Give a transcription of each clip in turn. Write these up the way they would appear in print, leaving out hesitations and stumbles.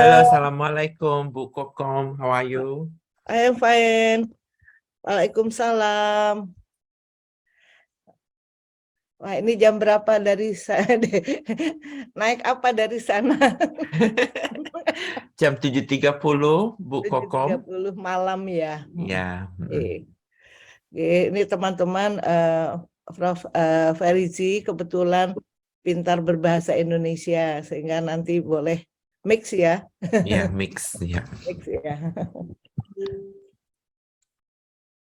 Halo, Halo, Assalamualaikum Bu Kokom, how are you? I am fine. Waalaikumsalam. Wah, ini jam berapa dari sana? Naik apa dari sana? Jam 7.30 Bu Kokom. 7.30 malam ya. Ya, Eh, Ini teman-teman, Prof. Ferizi kebetulan pintar berbahasa Indonesia sehingga nanti boleh mix ya. ya mix ya. Mix ya.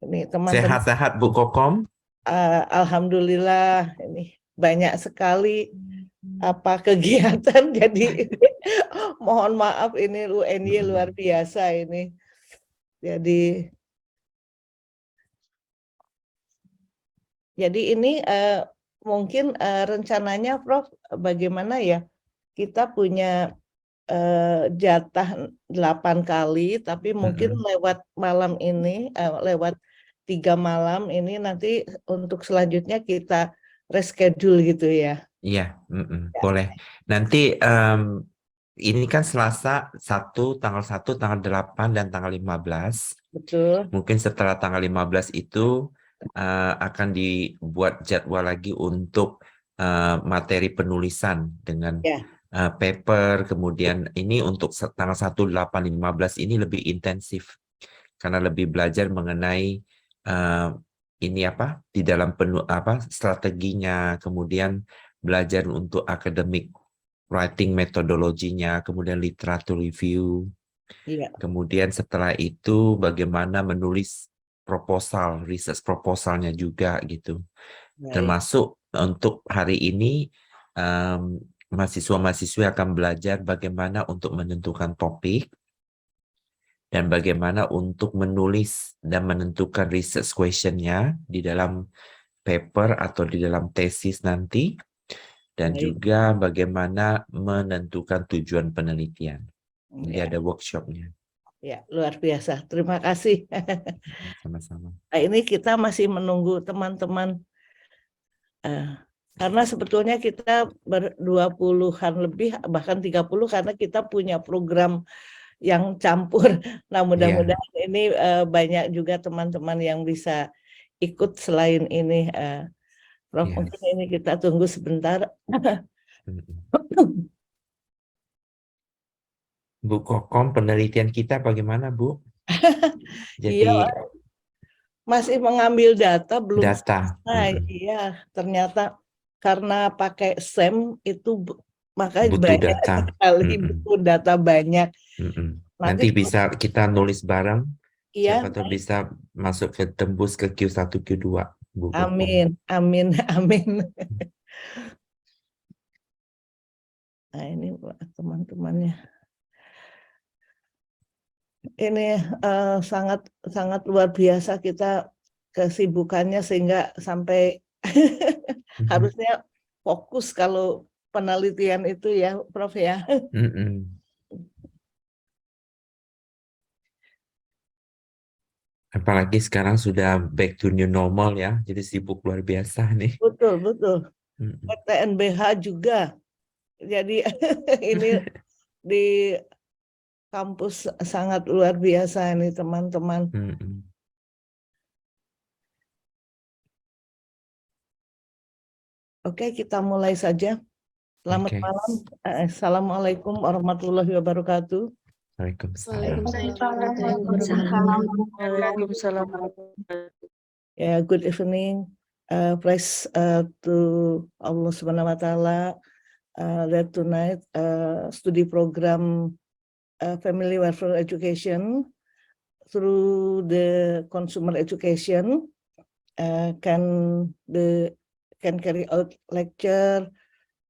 Ini teman-teman, Sehat-sehat Bu Kokom. alhamdulillah ini banyak sekali apa kegiatan jadi mohon maaf ini UNY luar biasa ini. Jadi ini mungkin rencananya Prof bagaimana ya, kita punya jatah 8 kali tapi mungkin lewat malam ini lewat 3 malam ini nanti untuk selanjutnya kita reschedule gitu ya. Iya, boleh. Nanti ini kan Selasa tanggal 1, tanggal 8 dan tanggal 15. Betul. Mungkin setelah tanggal 15 itu akan dibuat jadwal lagi untuk materi penulisan dengan Ya. paper, kemudian ini untuk tanggal 1, 8, 15 ini lebih intensif karena lebih belajar mengenai ini apa di dalam strateginya, kemudian belajar untuk academic writing metodologinya, kemudian literatur review. Iya. Kemudian setelah itu bagaimana menulis proposal, research proposalnya juga gitu. Baik. Termasuk untuk hari ini mahasiswa-mahasiswa akan belajar bagaimana untuk menentukan topik dan bagaimana untuk menulis dan menentukan research question-nya di dalam paper atau di dalam tesis nanti, dan Baik. juga bagaimana menentukan tujuan penelitian. Jadi Ya. ada workshop-nya. Ya, luar biasa. Terima kasih. Sama-sama. Nah, ini kita masih menunggu teman-teman karena sebetulnya kita ber-20-an lebih bahkan 30 karena kita punya program yang campur. Nah, mudah-mudahan ini banyak juga teman-teman yang bisa ikut selain ini. Prof, mungkin ini kita tunggu sebentar. Bu Kokom, penelitian kita bagaimana, Bu? Iya, Jadi masih mengambil data belum data. selesai. Iya, ternyata karena pakai SEM itu maka Butuh banyak data. sekali butuh data banyak. Nanti bisa kita nulis bareng. Iya, Siapa tahu bisa masuk ke tembus ke Q1, Q2, Bu Kokom. amin, amin, amin. Nah, ini teman-temannya. Ini sangat sangat luar biasa kita kesibukannya sehingga sampai harusnya fokus kalau penelitian itu ya, Prof ya. Apalagi sekarang sudah back to new normal ya, jadi sibuk luar biasa nih. Betul, betul. PTNBH juga. Jadi ini di kampus sangat luar biasa ini teman-teman. Oke, kita mulai saja. Selamat malam. Assalamualaikum warahmatullahi wabarakatuh. Waalaikumsalam. Good evening. Praise to Allah Subhanahu wa Ta'ala that tonight studi program Family Welfare Education through the consumer education can carry out lecture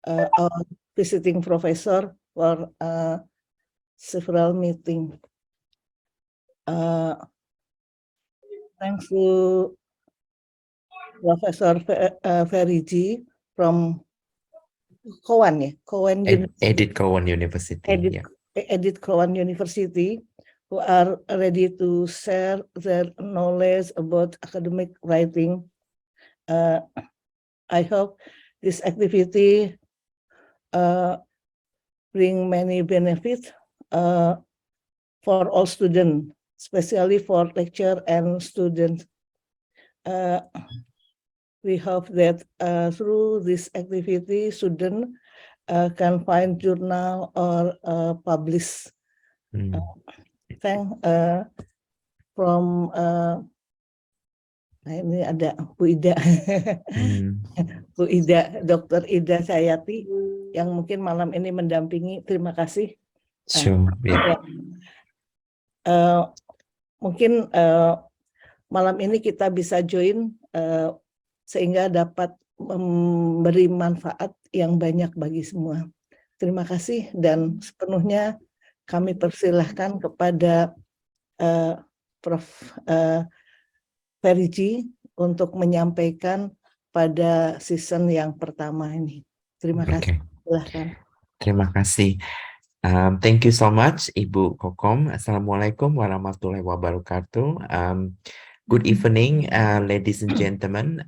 or visiting professor for several meeting. Thanks to Professor Ferizi from Edith Cowan University. Edith Cowan University, who are ready to share their knowledge about academic writing. I hope this activity bring many benefits for all students, especially for lecturer and students. We hope that through this activity, students can find journal or publish. Thank from nah ini ada Bu Ida, Bu Ida, Dr. Ida Sayati yang mungkin malam ini mendampingi. Terima kasih. Sure. Mungkin malam ini kita bisa join sehingga dapat memberi manfaat yang banyak bagi semua. Terima kasih dan sepenuhnya kami persilahkan kepada Prof. Feriji untuk menyampaikan pada season yang pertama ini. Terima kasih. Silahkan. Terima kasih. Thank you so much, Ibu Kokom. Assalamualaikum warahmatullahi wabarakatuh. Good evening, ladies and gentlemen.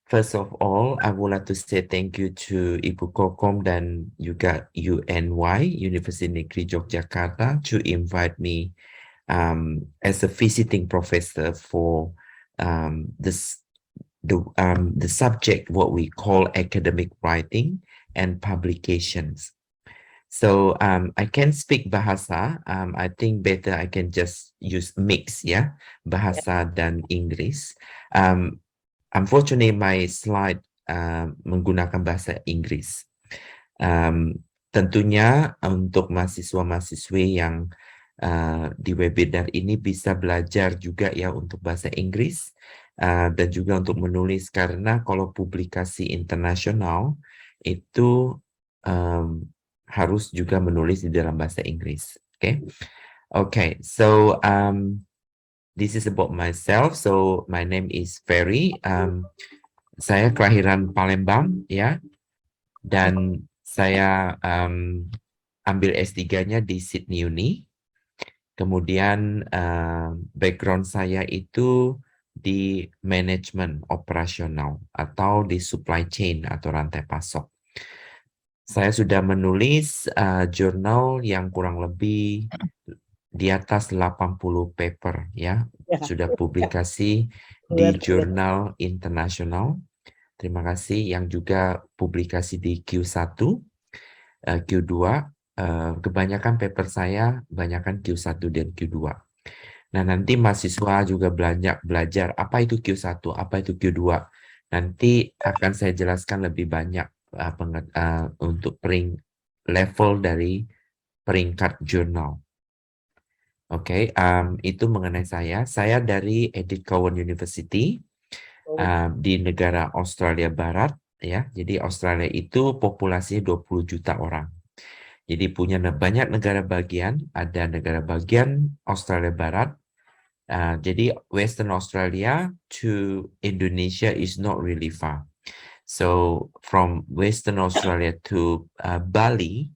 First of all, I would like to say thank you to Ibu Kokom dan juga UNY, University Negeri Yogyakarta, to invite me as a visiting professor for the subject what we call academic writing and publications. So I can speak bahasa. I think better I can just use mix, ya, bahasa dan Inggris. Unfortunately, my slide menggunakan bahasa Inggris. Tentunya untuk mahasiswa-mahasiswi yang di webinar ini bisa belajar juga ya untuk bahasa Inggris dan juga untuk menulis, karena kalau publikasi internasional itu harus juga menulis di dalam bahasa Inggris. Okay, so this is about myself. So my name is Ferry. Saya kelahiran Palembang ya, dan saya ambil S3-nya di Sydney Uni. Kemudian background saya itu di manajemen operasional atau di supply chain atau rantai pasok. Saya sudah menulis jurnal yang kurang lebih di atas 80 paper ya, sudah publikasi di jurnal internasional. Terima kasih, yang juga publikasi di Q1, Q2. Kebanyakan paper saya banyakkan Q1 dan Q2. Nah, nanti mahasiswa juga belajar apa itu Q1, apa itu Q2. Nanti akan saya jelaskan lebih banyak untuk level dari peringkat jurnal. Oke, itu mengenai saya. Saya dari Edith Cowan University di negara Australia Barat ya. Jadi Australia itu populasinya 20 juta orang. Jadi punya banyak negara bagian, ada negara bagian Australia Barat. Jadi Western Australia to Indonesia is not really far. So from Western Australia to Bali,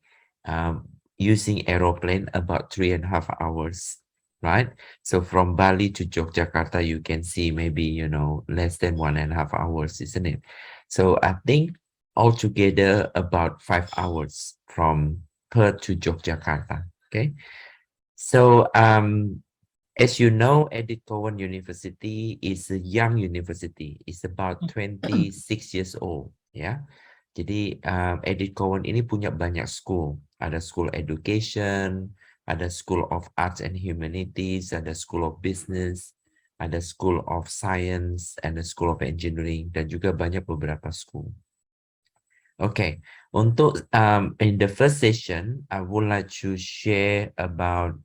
using aeroplane about 3.5 hours, right? So from Bali to Yogyakarta, you can see maybe, less than 1.5 hours, isn't it? So I think altogether about 5 hours from Perth to Yogyakarta. Okay, so as you know, Edith Cowan University is a young university. It's about 26 years old. Ya, jadi Edith Cowan ini punya banyak school. Ada School Education, ada School of Arts and Humanities, ada School of Business, ada School of Science, and the School of Engineering, dan juga banyak beberapa school. Okay, untuk in the first session, I would like to share about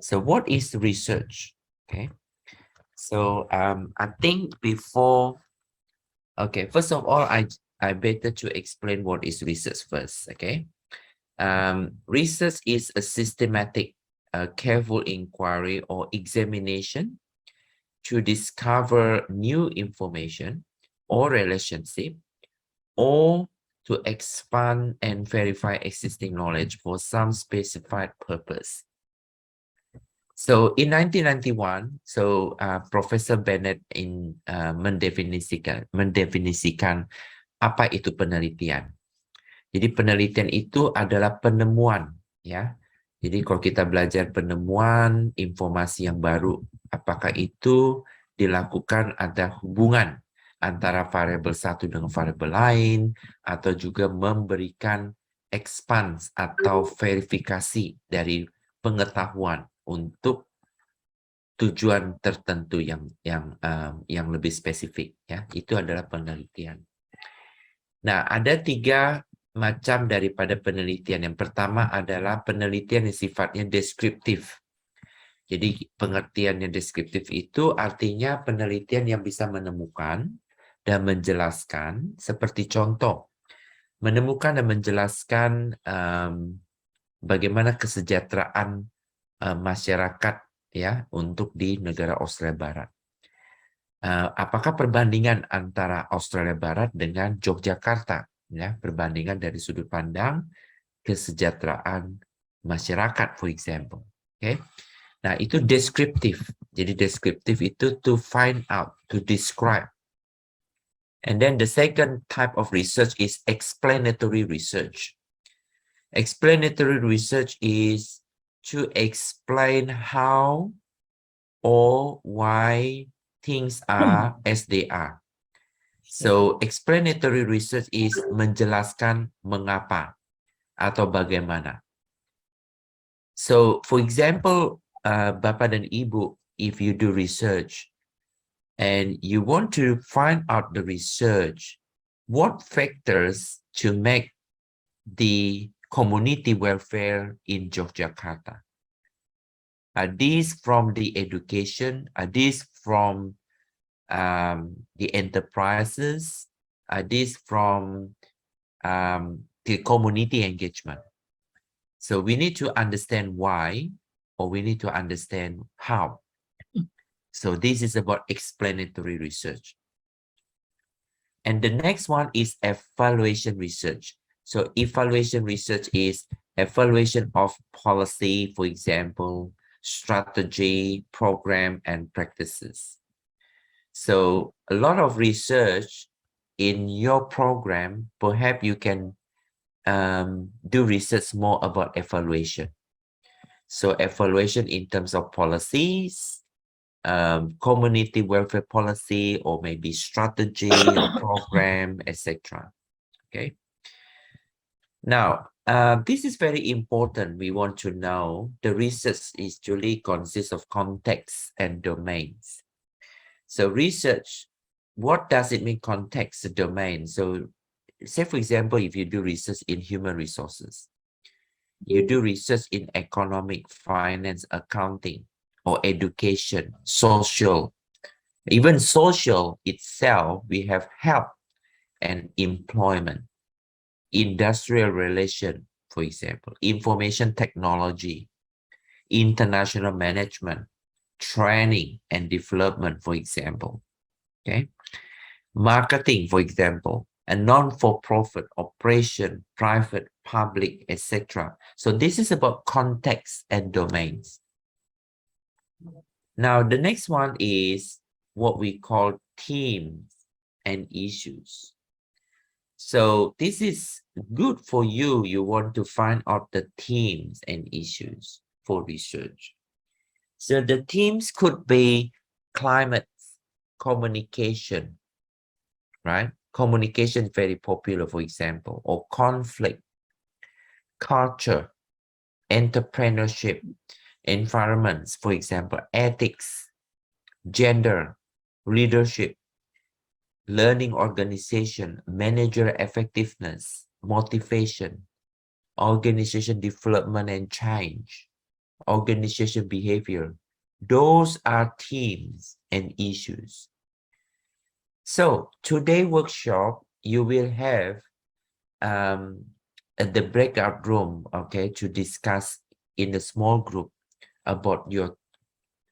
so what is research? Okay, so I think before, okay, first of all, I better to explain what is research first. Okay, research is a systematic, careful inquiry or examination to discover new information or relationship, or to expand and verify existing knowledge for some specified purpose. So in 1991, Professor Bennett mendefinisikan apa itu penelitian. Jadi penelitian itu adalah penemuan, ya. Jadi kalau kita belajar penemuan informasi yang baru, apakah itu dilakukan ada hubungan antara variabel satu dengan variabel lain, atau juga memberikan expans atau verifikasi dari pengetahuan untuk tujuan tertentu yang lebih spesifik, ya. Itu adalah penelitian. Nah, ada 3 macam daripada penelitian. Yang pertama adalah penelitian yang sifatnya deskriptif. Jadi pengertian yang deskriptif itu artinya penelitian yang bisa menemukan dan menjelaskan, seperti contoh, menemukan dan menjelaskan bagaimana kesejahteraan masyarakat, ya, untuk di negara Australia Barat. Apakah perbandingan antara Australia Barat dengan Yogyakarta, ya, perbandingan dari sudut pandang kesejahteraan masyarakat, for example. Okay? Nah, itu deskriptif. Jadi deskriptif itu to find out, to describe. And then the second type of research is explanatory research. Explanatory research is to explain how or why things are as they are. So, explanatory research is menjelaskan mengapa atau bagaimana. So, for example, Bapak dan Ibu, if you do research and you want to find out the research, what factors to make the community welfare in Yogyakarta? Are these from the education? Are these from the enterprises? Are these from the community engagement? So we need to understand why, or we need to understand how. So this is about explanatory research. And the next one is evaluation research. So evaluation research is evaluation of policy, for example, strategy, program, and practices. So a lot of research in your program, perhaps you can do research more about evaluation. So evaluation in terms of policies, community welfare policy, or maybe strategy or program, etc. Okay. Now, this is very important. We want to know the research usually consists of context and domains. So research, what does it mean, context, domain? So say, for example, if you do research in human resources, you do research in economic, finance, accounting, or education, social. Even social itself, we have health and employment, industrial relation, for example, information technology, international management, training and development, for example. Okay. Marketing, for example, a non-for-profit operation, private, public, etc. So this is about context and domains. Now, the next one is what we call themes and issues. So this is good for you. You want to find out the themes and issues for research. So the themes could be climate, communication, right? Communication is very popular, for example, or conflict, culture, entrepreneurship, environments, for example, ethics, gender, leadership, learning organization, manager effectiveness, motivation, organization development and change, organization behavior. Those are themes and issues. So today's workshop, you will have at the breakout room, okay, to discuss in a small group about your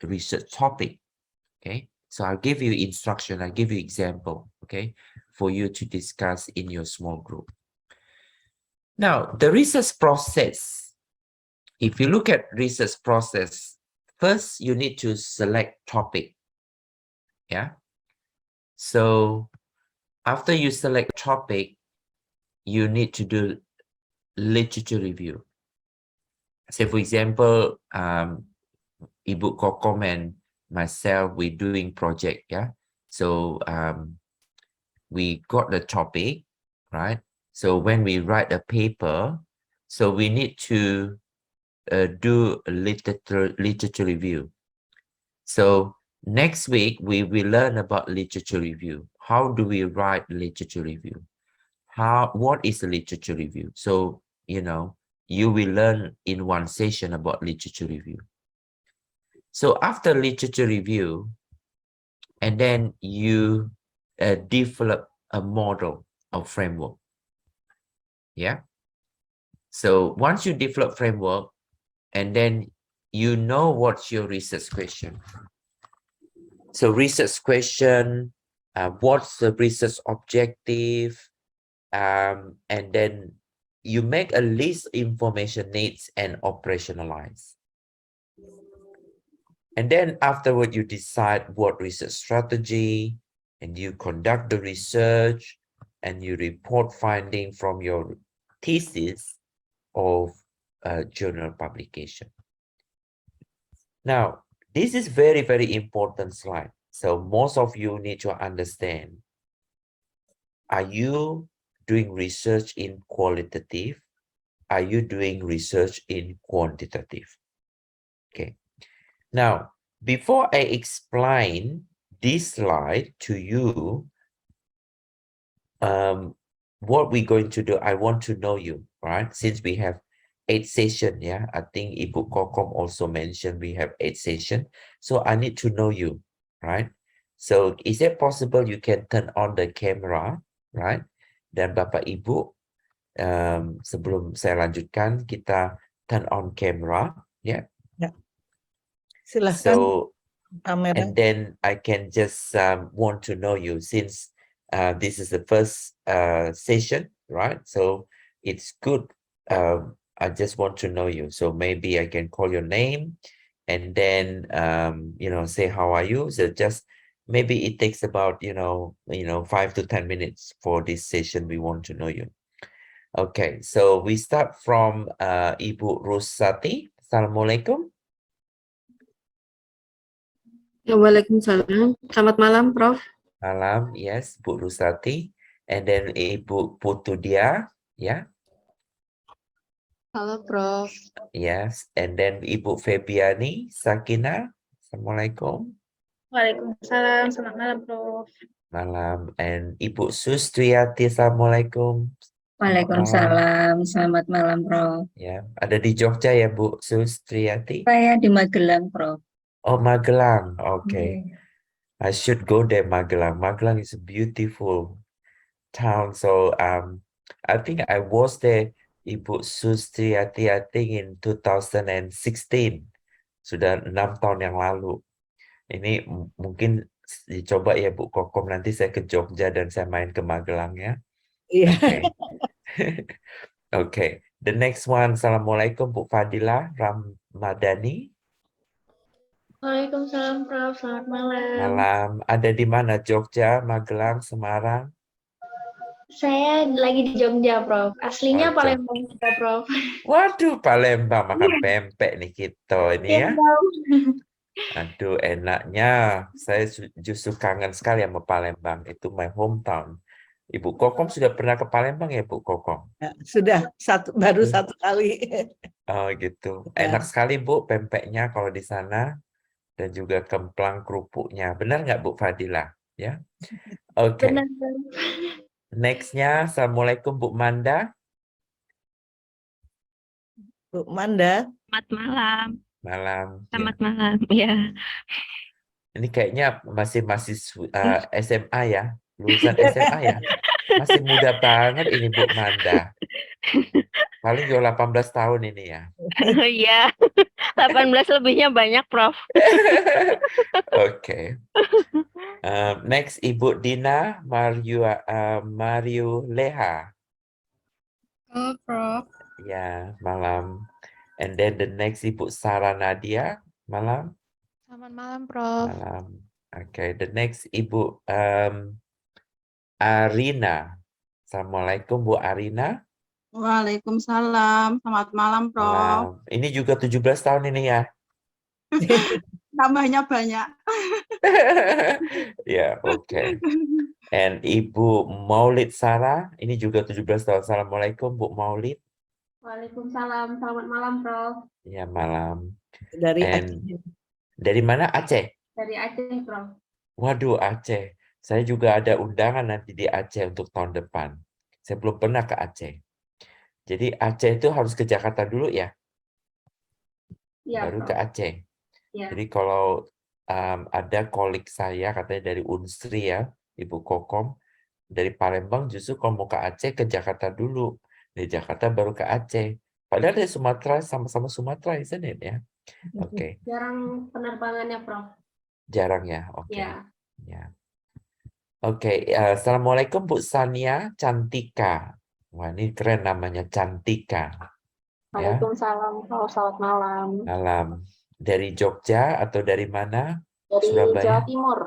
research topic, okay? So I'll give you instruction, I'll give you example, okay, for you to discuss in your small group. Now, the research process, if you look at research process, first you need to select topic, yeah? So after you select topic, you need to do literature review. Say for example, Ibu Kokom and myself, we're doing project, yeah. So we got the topic, right? So when we write a paper, so we need to do a literature review. So next week we will learn about literature review. How do we write literature review? What is a literature review? So you will learn in one session about literature review. So after literature review, and then you develop a model of framework. Yeah. So once you develop framework, and then you know what's your research question. So research question, what's the research objective, and then you make a list of information needs and operationalize. And then afterward, you decide what research strategy, and you conduct the research, and you report finding from your thesis of journal publication. Now, this is very, very important slide. So most of you need to understand, are you doing research in qualitative? Are you doing research in quantitative? Okay. Now, before I explain this slide to you, what we're going to do, I want to know you, right? Since we have 8 sessions, yeah, I think Ibu Kokom also mentioned we have 8 sessions. So I need to know you, right? So is it possible you can turn on the camera, right? Dan Bapak Ibu, sebelum saya lanjutkan, kita turn on camera, yeah. Ya. Silahkan So, kamera. and then I can just want to know you since this is the first session, right? So it's good. I just want to know you. So maybe I can call your name and then, say, how are you? So just maybe it takes about, 5 to 10 minutes for this session. We want to know you. Okay, so we start from Ibu Rusati. Assalamualaikum. Waalaikumsalam. Selamat malam, Prof. Malam, yes, Bu Rusati. And then Ibu Putudia, yeah. Halo, Prof. Yes, and then Ibu Febiani Sakina. Assalamualaikum. Waalaikumsalam, selamat malam, Prof. Malam. And Ibu Sustriati, Assalamualaikum. Waalaikumsalam. Selamat malam, Prof. Ya, ada di Jogja ya, Bu Sustriati? Saya di Magelang, Prof. Oh, Magelang. Okay. I should go there, Magelang. Magelang is a beautiful town. So I think I was there, Ibu Sustriati, I think in 2016. Sudah 6 tahun yang lalu. Ini mungkin dicoba ya Bu Kokom, nanti saya ke Jogja dan saya main ke Magelang ya. Iya. Okay. Okay. The next one, Assalamualaikum Bu Fadila Ramadhani. Waalaikumsalam, Prof. Selamat malam. Malam. Ada di mana? Jogja, Magelang, Semarang? Saya lagi di Jogja, Prof. Aslinya Oh, Palembang juga, Prof. Waduh, Palembang makan pempek nih kita ini ya. Iya, Prof. Aduh, enaknya. Saya justru kangen sekali sama Palembang. Itu my hometown. Ibu Kokom sudah pernah ke Palembang ya, Bu Kokom? Ya, sudah baru satu kali. Oh, gitu. Ya. Enak sekali, Bu, pempeknya kalau di sana. Dan juga kemplang kerupuknya. Benar nggak, Bu Fadila? Ya. Oke. Benar, Prof. Next-nya, Assalamualaikum Bu Manda. Bu Manda. Selamat malam. Malam. Selamat malam, ya. Ini kayaknya masih SMA ya. Lulusan SMA ya. Masih muda banget ini Bu Manda. Paling juga 18 tahun ini ya. Iya, 18 lebihnya banyak, Prof. Oke. Next, Ibu Dina Mario Leha. Halo, Prof. Ya, malam. And then the next, Ibu Sarah Nadia. Malam. Selamat malam, Prof. Malam. Okay, the next Ibu Arina. Assalamualaikum Bu Arina. Waalaikumsalam. Selamat malam, Prof. Malam. Ini juga 17 tahun ini ya. Tambahnya banyak. Ya, oke. And Ibu Maulid Sarah, ini juga 17 tahun. Assalamualaikum Bu Maulid. Waalaikumsalam. Selamat malam, Prof. Ya, malam. Dari And Aceh. dari mana? Aceh? Dari Aceh, Prof. Waduh, Aceh. Saya juga ada undangan nanti di Aceh untuk tahun depan. Saya belum pernah ke Aceh. Jadi Aceh itu harus ke Jakarta dulu ya, Iya, baru Prof. ke Aceh. Iya. Jadi kalau ada kolik saya katanya dari Unsri ya, Ibu Kokom, dari Palembang justru kalau mau ke Aceh ke Jakarta dulu. Dari Jakarta baru ke Aceh. Padahal dari Sumatera, sama-sama Sumatera, isn't it ya? Oke, Jarang penerbangannya, Prof. jarang ya. Oke. Ya. Ya. Oke, Assalamualaikum Bu Sania Cantika. Wah, ini keren namanya Cantika. Ya, Waalaikumsalam, Prof. Selamat malam. malam. Dari Jogja atau dari mana? Dari Surabaya? Jawa Timur,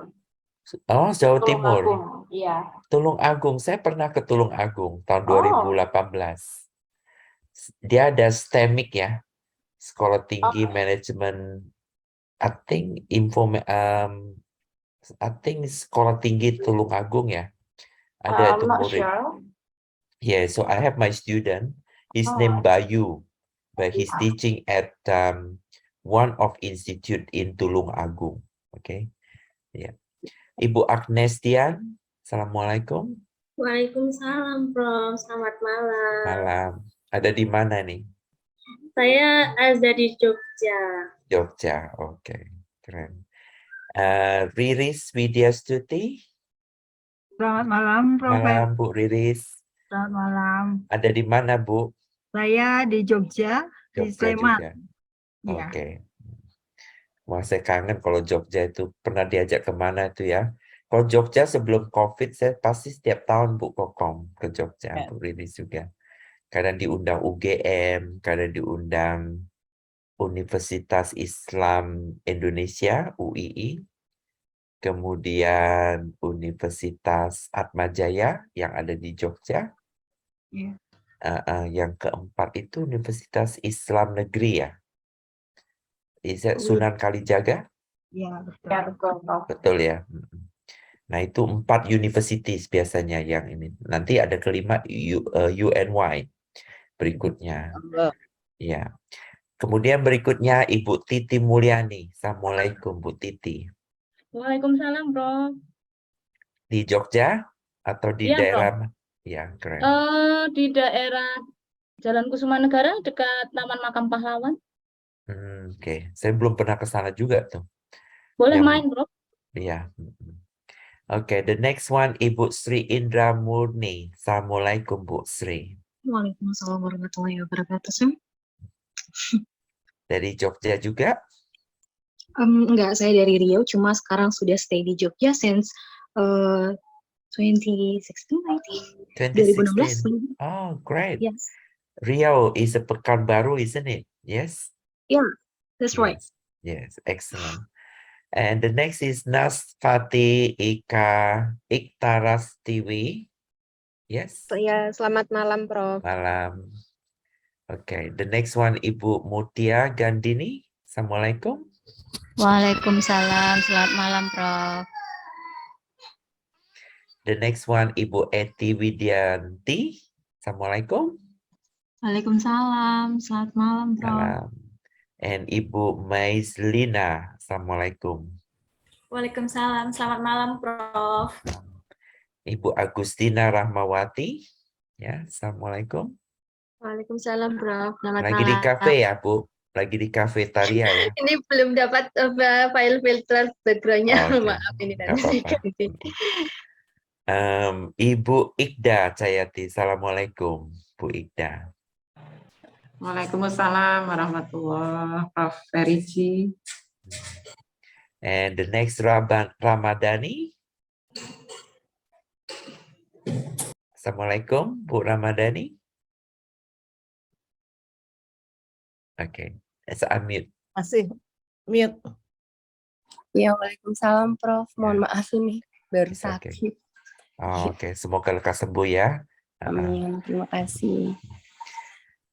Oh, Jawa Timur. Tulungagung. Iya. Tulung Agung. Saya pernah ke Tulung Agung tahun Oh. 2018. Dia ada STEMIC ya, Sekolah Tinggi Manajemen. I think Sekolah Tinggi Tulung Agung ya. Ada I'm itu not murid. sure. Yeah, so I have my student. His Oh. name Bayu, but he's teaching at one of institute in Tulung Agung. Okay, yeah. Ibu Agnes Dian, Assalamualaikum. Waalaikumsalam, Prof. Selamat malam. Malam. Ada di mana nih? Saya ada di Jogja. Jogja. Oke, keren. Riris Widya Stuti. Selamat malam, Prof. Malam Bu Riris. Selamat malam. Ada di mana Bu? Saya di Jogja, di Jogja Sleman. juga. Ya. Oke. Wah, saya kangen kalau Jogja itu pernah diajak kemana itu ya. Kalau Jogja sebelum COVID, saya pasti setiap tahun Bu Kokom ke Jogja, Ya. Bu Riris juga. Kadang diundang UGM, kadang diundang Universitas Islam Indonesia, UII. Kemudian Universitas Atmajaya yang ada di Jogja. Iya. Yang keempat itu Universitas Islam Negeri ya. Sunan Kalijaga? Ya, betul. Ya, betul, Prof. Betul ya. Nah, itu 4 universities biasanya yang ini. Nanti ada kelima UNY berikutnya. Ya. Kemudian berikutnya Ibu Titi Mulyani. Assalamualaikum Bu Titi. Waalaikumsalam, Prof. Di Jogja atau di Iya, daerah? Ya, keren. Di daerah Jalan Kusumanegara dekat Taman Makam Pahlawan. Oke. Saya belum pernah ke sana juga tuh. Boleh Yang- main, Prof. Iya. Oke, the next one Ibu Sri Indra Murni. Assalamualaikum Bu Sri. Waalaikumsalam warahmatullahi wabarakatuh. Dari Jogja juga? Enggak, saya dari Riau, cuma sekarang sudah stay di Jogja since 2016, I think. 2016. 2016. Oh, great. Yes. Riau is a Pekanbaru, isn't it? Yes? Yeah, that's right. Yes, excellent. And the next is Nasfati Iktarastiwi. Yes? Ya, selamat malam, Prof. Malam. Okay, the next one Ibu Mutia Gandini. Assalamualaikum. Waalaikumsalam, selamat malam, Prof. The next one Ibu Eti Widianti. Assalamualaikum. Waalaikumsalam, selamat malam, Prof. Malam. And Ibu Maislina. Assalamualaikum. Waalaikumsalam. Selamat malam, Prof. Ibu Agustina Rahmawati. Ya, Assalamualaikum. Waalaikumsalam, Prof. Selamat Lagi di kafe ya, Bu? Lagi di kafetaria ya? Ini belum dapat file filter background-nya. Oke, Maaf ini nggak apa-apa. Ibu Ikda Cayati. Assalamualaikum, Bu Ikda. Waalaikumsalam warahmatullahi wabarakatuh, Prof. Feriji. And the next Ramadhani. Assalamualaikum, Bu Ramadhani. Oke, let's unmute. Masih mute. Ya, Waalaikumsalam, Prof. Mohon Ya. maaf ini baru It's okay. sakit. Oke, semoga lekas sembuh ya. Amin. Terima kasih.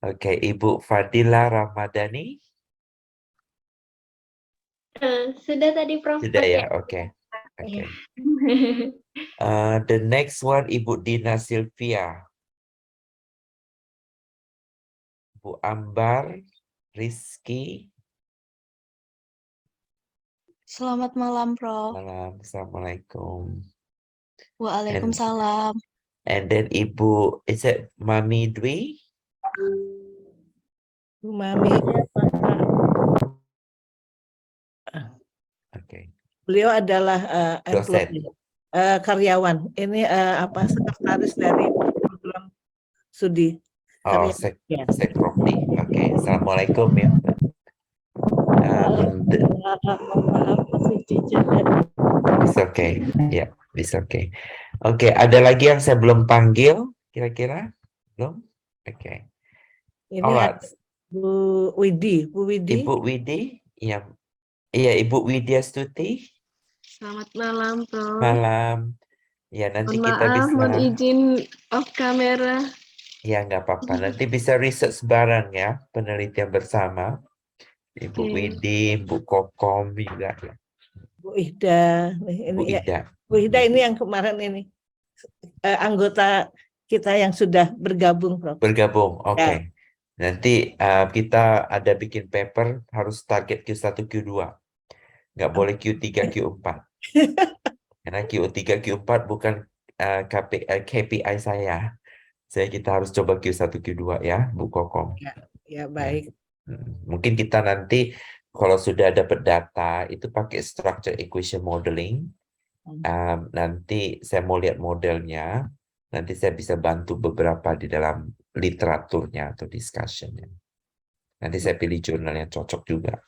Oke, Ibu Fadila Ramadhani. Sudah tadi Prof Sudah pakai. ya, oke. Oke. Iya. The next one, Ibu Dina Sylvia. Bu Ambar, Rizky. Selamat malam, Prof. Malam, Assalamualaikum. Waalaikumsalam. And then Ibu, is it Mami Dwi? Bu Mami, Oke. beliau adalah Dosen. employee, karyawan. Ini sekretaris dari program studi. Oh, Karyawan. Sekpropdi. Oke, Assalamualaikum ya. Maaf, masih cicit. It's okay. Ya, it's okay. Oke, ada lagi yang saya belum panggil kira-kira? Belum? Oke. Ini Alright. ada Bu Widi. Bu Widi. Ibu Widi, ya. Iya, Ibu Widya Stuti. Selamat malam, Prof. Malam. Ya, nanti Mohon kita maaf, bisa. mohon izin off kamera. Ya, nggak apa-apa. Nanti bisa research bareng ya, penelitian bersama. Ibu Oke. Widi, Bu Kokom juga ya. Bu Ida. Ini Bu ya, Ida. Bu Ida ini yang kemarin ini anggota kita yang sudah bergabung, Prof. Bergabung, oke. Ya. Nanti kita ada bikin paper harus target Q1, Q2. Nggak boleh Q3, Q4. Karena Q3, Q4 bukan KPI saya. Kita harus coba Q1, Q2 ya, Bu Kokom. Ya, baik. Mungkin kita nanti kalau sudah dapat data itu pakai structure equation modeling. Nanti saya mau lihat modelnya. Nanti saya bisa bantu beberapa di dalam literaturnya atau discussionnya. Nanti saya pilih jurnal yang cocok juga.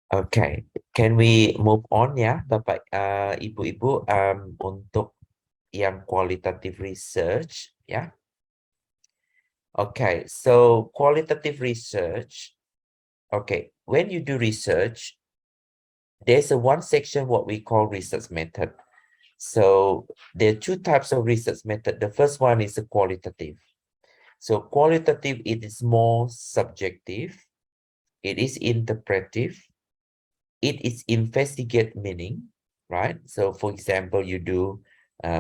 Okay, can we move on ya, Bapak, Ibu-Ibu, untuk yang qualitative research ya. Okay, so qualitative research. Okay, when you do research, there's one section what we call research method. So there are two types of research method. The first one is a qualitative. So qualitative, it is more subjective. It is interpretive. It is investigate meaning, right? So for example, you do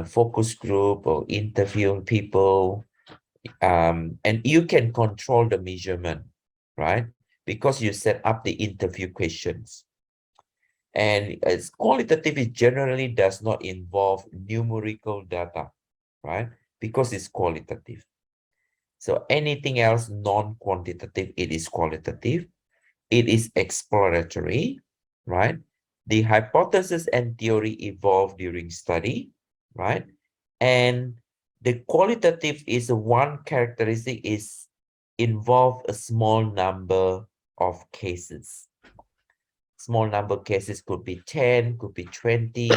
focus group or interviewing people, and you can control the measurement, right? Because you set up the interview questions. And as qualitative, it generally does not involve numerical data, right? Because it's qualitative. So anything else non-quantitative, it is qualitative. It is exploratory, right? The hypothesis and theory evolve during study, right? And the qualitative is one characteristic is involve a small number of cases. Small number of cases could be 10, could be 20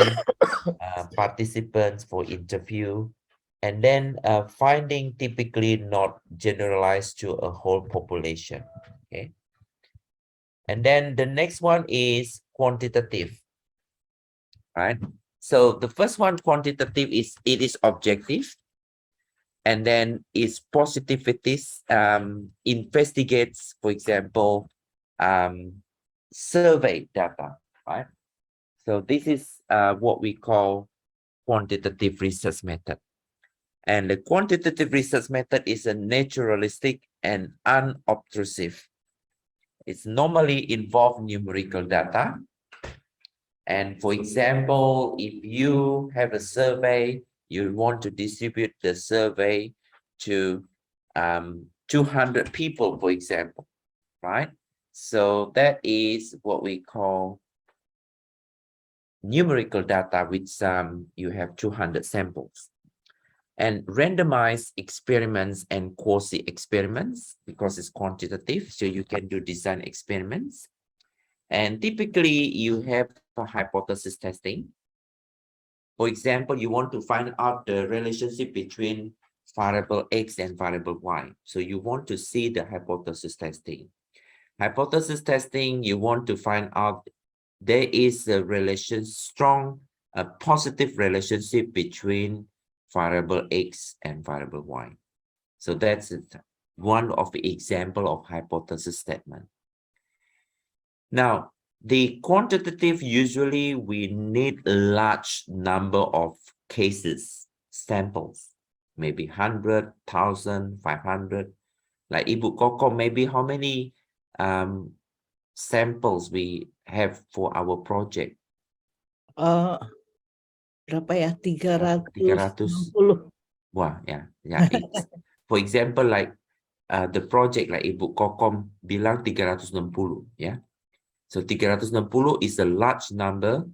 participants for interview. And then finding typically not generalized to a whole population, okay? And then the next one is quantitative, right? So the first one, quantitative, is it is objective. And then is positivities, investigates, for example, survey data, right? So this is what we call quantitative research method. And the quantitative research method is a naturalistic and unobtrusive. It's normally involve numerical data. And for example, if you have a survey, you want to distribute the survey to 200 people, for example, right? So that is what we call numerical data, which you have 200 samples. And randomized experiments and quasi-experiments, because it's quantitative, so you can do design experiments. And typically, you have a hypothesis testing. For example, you want to find out the relationship between variable X and variable Y. So you want to see the hypothesis testing. Hypothesis testing, you want to find out there is a positive relationship between variable X and variable Y. So that's one of the example of hypothesis statement. Now, the quantitative, usually we need a large number of cases, samples, maybe 100, 1,000, 500. Like Ibu Koko, maybe how many samples we have for our project? Berapa ya? 300. 360. Wah, yeah. For example, like the project like Ibu Kokom bilang 360, yeah. So 360 is a large number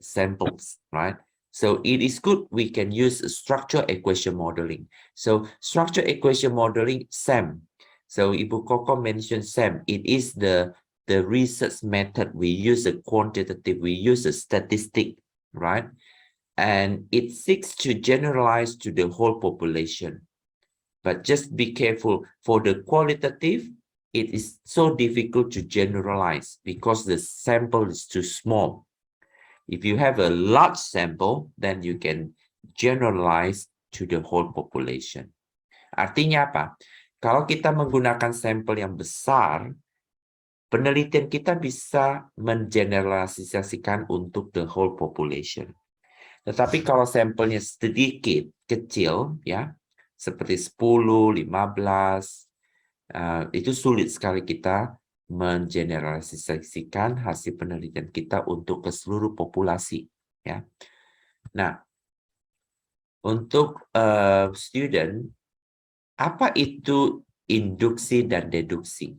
samples, right? So it is good we can use structure equation modeling. So structure equation modeling, SAM. So Ibu Kokom mentioned SAM. It is the research method. We use a quantitative, we use a statistic, right? And it seeks to generalize to the whole population. But just be careful for the qualitative, it is so difficult to generalize because the sample is too small. If you have a large sample, then you can generalize to the whole population. Artinya apa? Kalau kita menggunakan sampel yang besar, penelitian kita bisa mengeneralisasikan untuk the whole population. Tetapi kalau sampelnya sedikit, kecil, ya, seperti 10, 15, itu sulit sekali kita mengeneralisasikan hasil penelitian kita untuk ke seluruh populasi, ya. Nah, untuk student, apa itu induksi dan deduksi?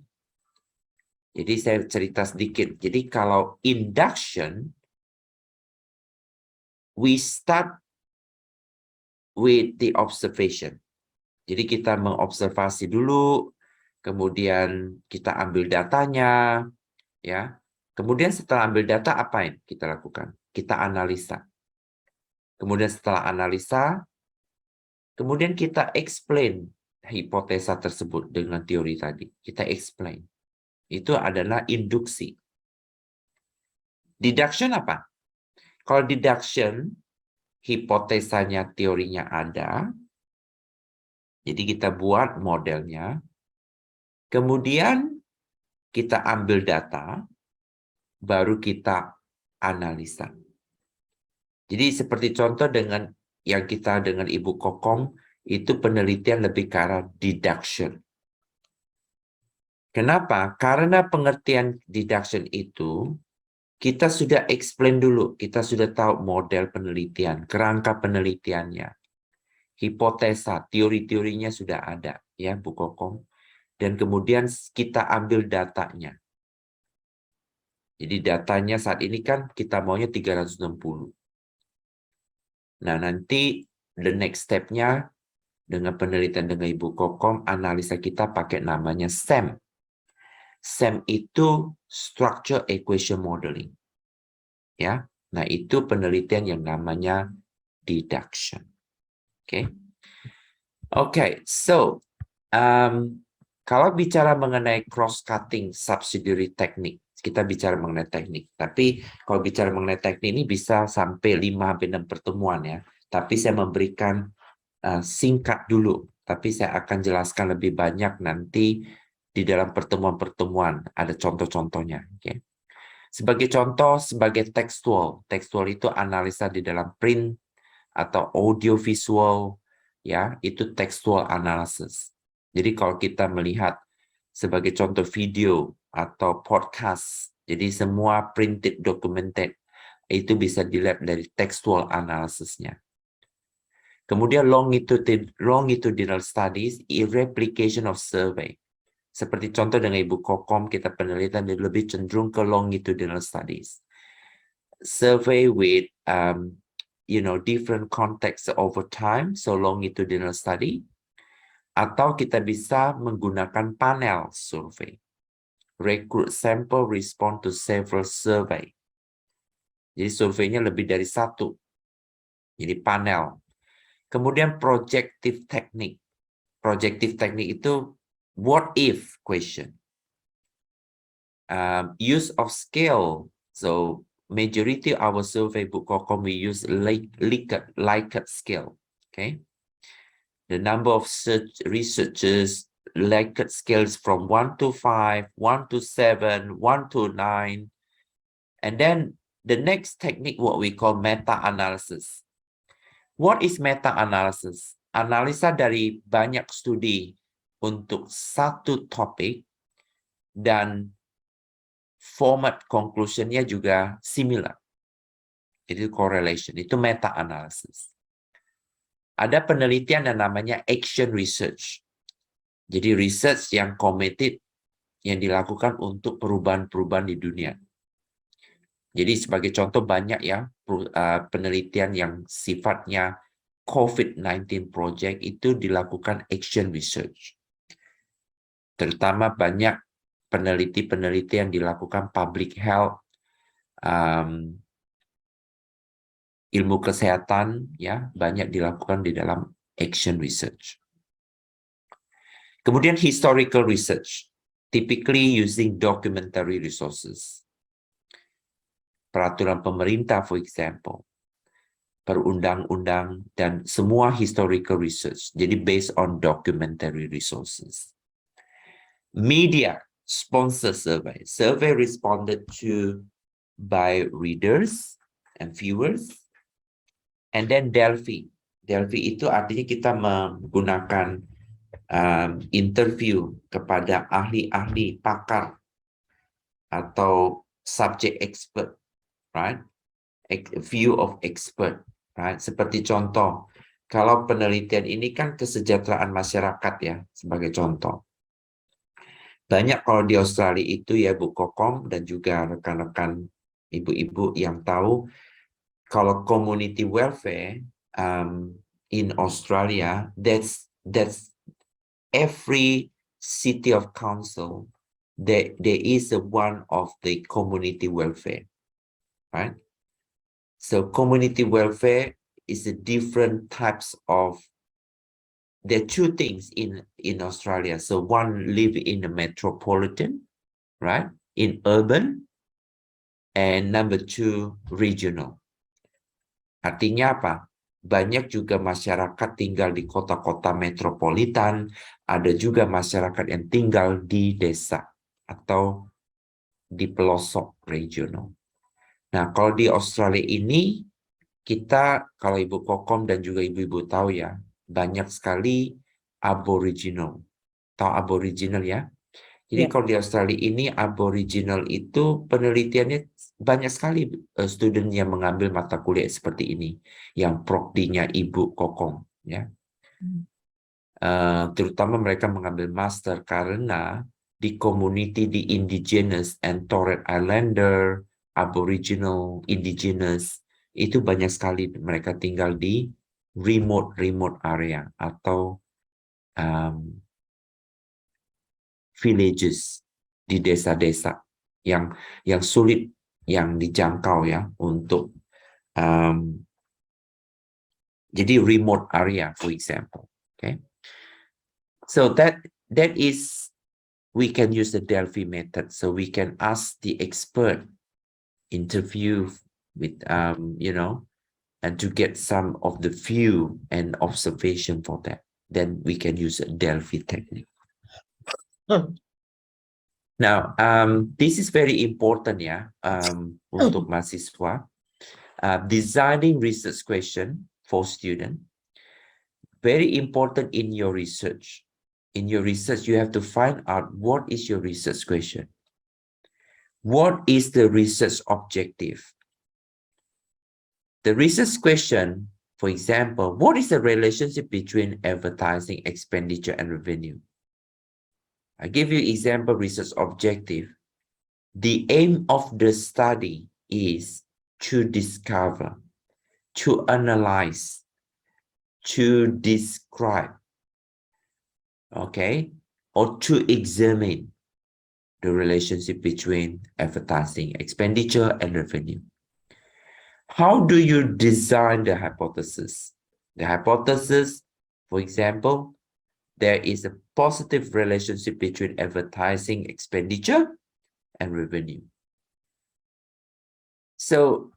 Jadi saya cerita sedikit. Jadi kalau induction, we start with the observation. Jadi kita mengobservasi dulu, kemudian kita ambil datanya, ya. Kemudian setelah ambil data, apa yang kita lakukan? Kita analisa. Kemudian setelah analisa, kemudian kita explain hipotesa tersebut dengan teori tadi. Kita explain. Itu adalah induksi. Deduction apa? Kalau deduction, hipotesanya, teorinya ada. Jadi kita buat modelnya. Kemudian kita ambil data, baru kita analisa. Jadi seperti contoh dengan yang kita dengan Ibu Kokom, itu penelitian lebih ke arah deduction. Kenapa? Karena pengertian deduction itu, kita sudah explain dulu, kita sudah tahu model penelitian, kerangka penelitiannya, hipotesa, teori-teorinya sudah ada, ya Bu Kokom. Dan kemudian kita ambil datanya. Jadi datanya saat ini kan kita maunya 360. Nah nanti the next step-nya dengan penelitian dengan Ibu Kokom, analisa kita pakai namanya SAM. SAM itu Structure Equation Modeling. Ya, nah itu penelitian yang namanya deduction. Oke, so kalau bicara mengenai cross-cutting subsidiary technique, kita bicara mengenai teknik. Tapi kalau bicara mengenai teknik ini bisa sampai 5-6 pertemuan ya. Tapi saya memberikan singkat dulu. Tapi saya akan jelaskan lebih banyak nanti di dalam pertemuan-pertemuan. Ada contoh-contohnya. Sebagai contoh, sebagai tekstual. Tekstual itu analisa di dalam print atau audiovisual. Ya, itu textual analysis. Jadi kalau kita melihat sebagai contoh video atau podcast, jadi semua printed documented itu bisa dilihat dari textual analysisnya. Kemudian longitudinal studies, replication of survey. Seperti contoh dengan Ibu Kokom, kita penelitian lebih cenderung ke longitudinal studies. Survey with different contexts over time, so longitudinal study. Atau kita bisa menggunakan panel survey. Recruit sample, respond to several survey. Jadi surveinya lebih dari satu. Jadi panel. Kemudian projective technique. Projective technique itu what if question. Use of scale. So majority of our survey book Kokom we use Likert scale. Okay. The number of researchers, Likert scales from 1 to 5, 1 to 7, 1 to 9. And then the next technique, what we call meta-analysis. What is meta-analysis? Analisa dari banyak studi untuk satu topik dan format conclusionnya juga similar. Itu correlation, itu meta-analysis. Ada penelitian yang namanya action research. Jadi research yang committed, yang dilakukan untuk perubahan-perubahan di dunia. Jadi sebagai contoh banyak ya penelitian yang sifatnya COVID-19 project itu dilakukan action research. Terutama banyak peneliti-peneliti yang dilakukan public health, ilmu kesehatan ya banyak dilakukan di dalam action research. Kemudian historical research, typically using documentary resources. Peraturan pemerintah, for example, perundang-undang, dan semua historical research. Jadi based on documentary resources. Media sponsor survey. Survey responded to by readers and viewers. And then Delphi. Delphi itu artinya kita menggunakan interview kepada ahli-ahli pakar atau subject expert. Right, view of expert, right? Seperti contoh, kalau penelitian ini kan kesejahteraan masyarakat ya, sebagai contoh. Banyak kalau di Australia itu ya Bu Kokom dan juga rekan-rekan ibu-ibu yang tahu, kalau community welfare in Australia, that's every city of council, there is one of the community welfare. Right? So community welfare is a different types of, there are two things in Australia. So one live in a metropolitan, right? In urban, and number two, regional. Artinya apa? Banyak juga masyarakat tinggal di kota-kota metropolitan, ada juga masyarakat yang tinggal di desa atau di pelosok regional. Nah, kalau di Australia ini, kita, kalau Ibu Kokom dan juga ibu-ibu tahu ya, banyak sekali aboriginal. Tahu aboriginal ya? Jadi kalau di Australia ini, aboriginal itu penelitiannya banyak sekali student yang mengambil mata kuliah seperti ini, yang prodi-nya Ibu Kokom. Ya. Terutama mereka mengambil master karena di community di Indigenous and Torres Islander, Aboriginal, Indigenous, itu banyak sekali mereka tinggal di remote area atau villages di desa-desa yang sulit yang dijangkau ya untuk jadi remote area, for example. Okay, so that is we can use the Delphi method, so we can ask the expert. Interview with and to get some of the view and observation for that, then we can use a Delphi technique. Now this is very important ya, untuk mahasiswa. Designing research question for student, very important in your research. In your research you have to find out what is your research question. What is the research objective? The research question, for example, what is the relationship between advertising expenditure and revenue? I give you example research objective. The aim of the study is to discover, to analyze, to describe, okay, or to examine the relationship between advertising expenditure and revenue. How do you design the hypothesis? The hypothesis, for example, there is a positive relationship between advertising expenditure and revenue. So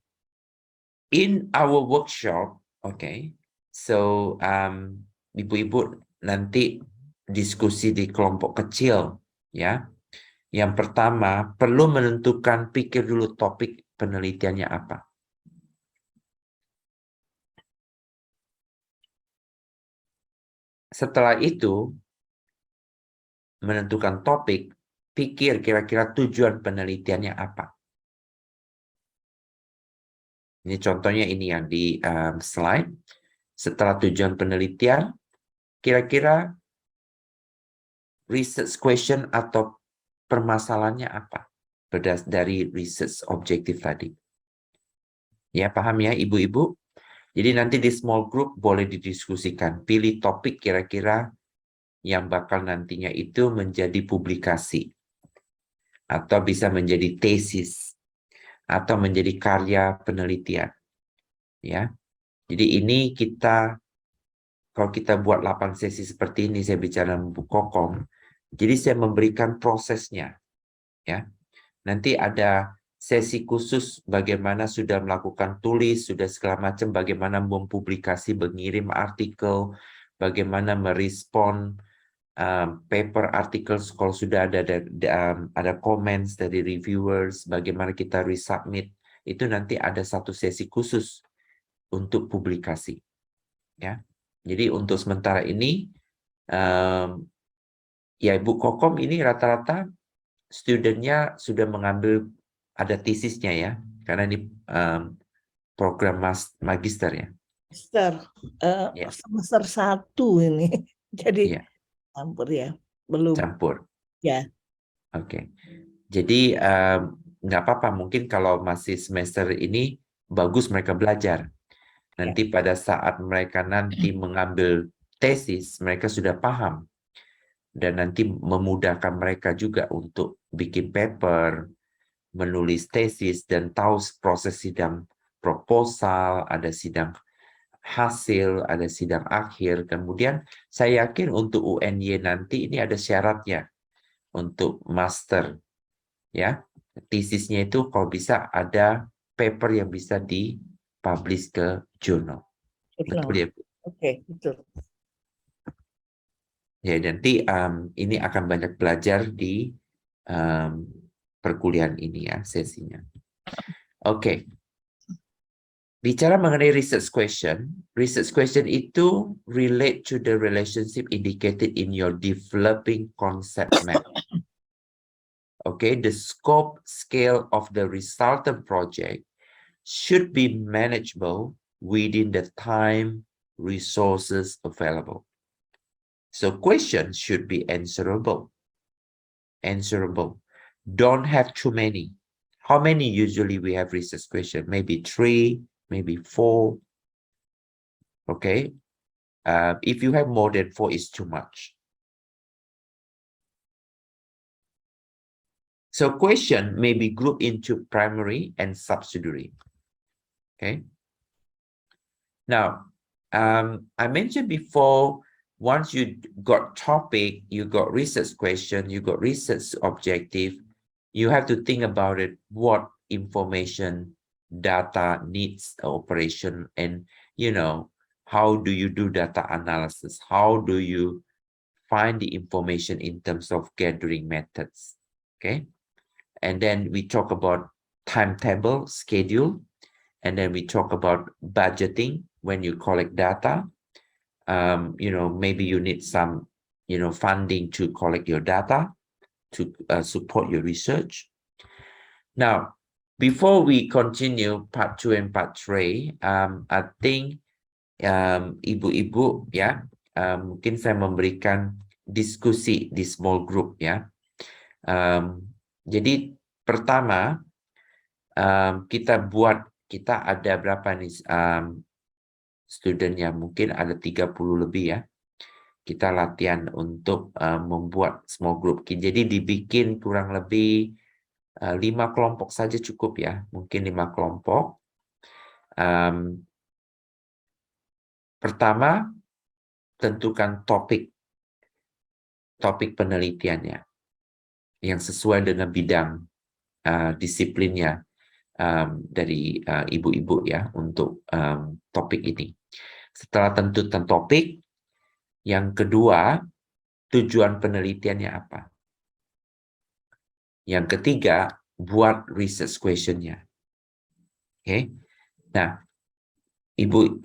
in our workshop, okay, so ibu-ibu nanti diskusi di kelompok kecil ya. Yang pertama, perlu menentukan, pikir dulu topik penelitiannya apa. Setelah itu, menentukan topik, pikir kira-kira tujuan penelitiannya apa. Ini contohnya ini yang di slide. Setelah tujuan penelitian, kira-kira research question atau permasalahannya apa dari research objektif tadi. Ya, paham ya ibu-ibu? Jadi nanti di small group boleh didiskusikan. Pilih topik kira-kira yang bakal nantinya itu menjadi publikasi. Atau bisa menjadi tesis. Atau menjadi karya penelitian. Ya. Jadi ini kita, kalau kita buat 8 sesi seperti ini, saya bicara Bu Kokom. Jadi saya memberikan prosesnya. Ya. Nanti ada sesi khusus bagaimana sudah melakukan tulis, sudah segala macam, bagaimana mempublikasi, mengirim artikel, bagaimana merespon paper artikel kalau sudah ada comments dari reviewers, bagaimana kita resubmit, itu nanti ada satu sesi khusus untuk publikasi. Ya, jadi untuk sementara ini, ya Ibu Kokom ini rata-rata studentnya sudah mengambil ada tesisnya ya, karena ini program magister ya. Semester 1 ini, jadi Ya. campur ya, belum. Campur. Ya. Oke. Jadi nggak apa-apa, mungkin kalau masih semester ini bagus mereka belajar. Nanti pada saat mereka nanti mengambil tesis, mereka sudah paham. Dan nanti memudahkan mereka juga untuk bikin paper, menulis tesis, dan tahu proses sidang proposal, ada sidang hasil, ada sidang akhir. Kemudian saya yakin untuk UNY nanti ini ada syaratnya untuk master. Ya, tesisnya itu kalau bisa ada paper yang bisa dipublish ke jurnal. Betul ya, Bu? Oke, betul. Ya, nanti ini akan banyak belajar di perkuliahan ini ya, sesinya. Oke. Bicara mengenai research question itu relate to the relationship indicated in your developing concept map. Okay, the scope, scale of the resultant project should be manageable within the time, resources available. So questions should be answerable. Don't have too many. How many usually we have research question? Maybe 3, maybe 4. Okay. If you have more than 4, it's too much. So question may be grouped into primary and subsidiary. Okay. Now, I mentioned before, once you got topic, you got research question, you got research objective, you have to think about it, what information, data needs operation, and, how do you do data analysis? How do you find the information in terms of gathering methods? Okay. And then we talk about timetable, schedule, and then we talk about budgeting when you collect data. Maybe you need some, funding to collect your data to support your research. Now, before we continue part 2 and part 3, I think ibu-ibu ya, mungkin saya memberikan diskusi di small group ya. Jadi pertama kita ada berapa nih studentnya, mungkin ada 30 lebih ya. Kita latihan untuk membuat small group. Jadi dibikin kurang lebih 5 kelompok saja cukup ya, mungkin 5 kelompok. Pertama, tentukan topik penelitiannya yang sesuai dengan bidang disiplinnya dari ibu-ibu ya untuk topik ini. Setelah tentukan topik, Yang kedua, tujuan penelitiannya apa? Yang ketiga, buat research question-nya. Oke. Nah, Ibu,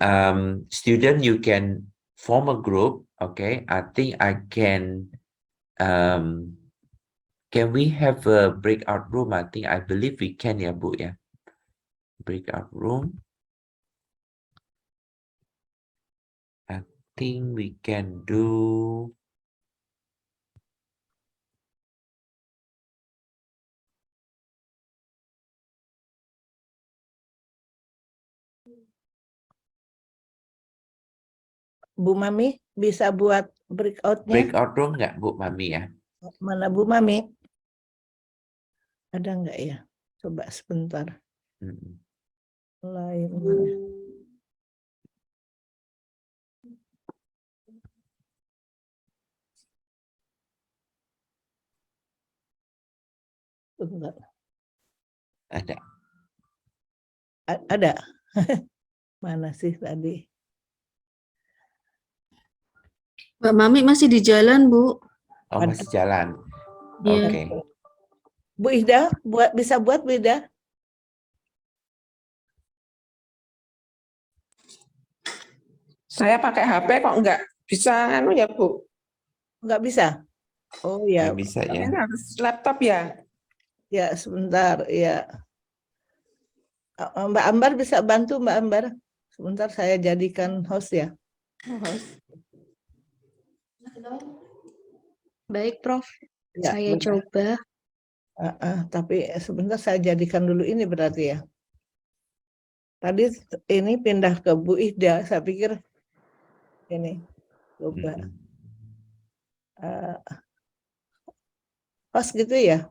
student, you can form a group. Okay, I think I can we have a breakout room? I believe we can, ya Bu ya. Breakout room. I think we can do. Bu Mami bisa buat breakout-nya? Breakout room nggak Bu Mami ya? Mana Bu Mami? Ada nggak ya? Coba sebentar. Lain mana? Sebentar. Ada. Ada. Mana sih tadi? Mbak Mami masih di jalan, Bu. Oh, masih jalan. Iya. Oke. Bu Ida, bisa buat Bu Ida? Saya pakai HP kok nggak bisa anu ya, Bu? Nggak bisa? Oh ya, Nggak bisa ya. Ini harus laptop ya? ya sebentar ya. Mbak Ambar bisa bantu Mbak Ambar? Sebentar saya jadikan host ya. Baik, Prof. Ya, Saya benar. coba. Tapi sebentar saya jadikan dulu ini berarti ya. Tadi ini pindah ke Bu Ida, saya pikir ini. Coba. Host gitu ya?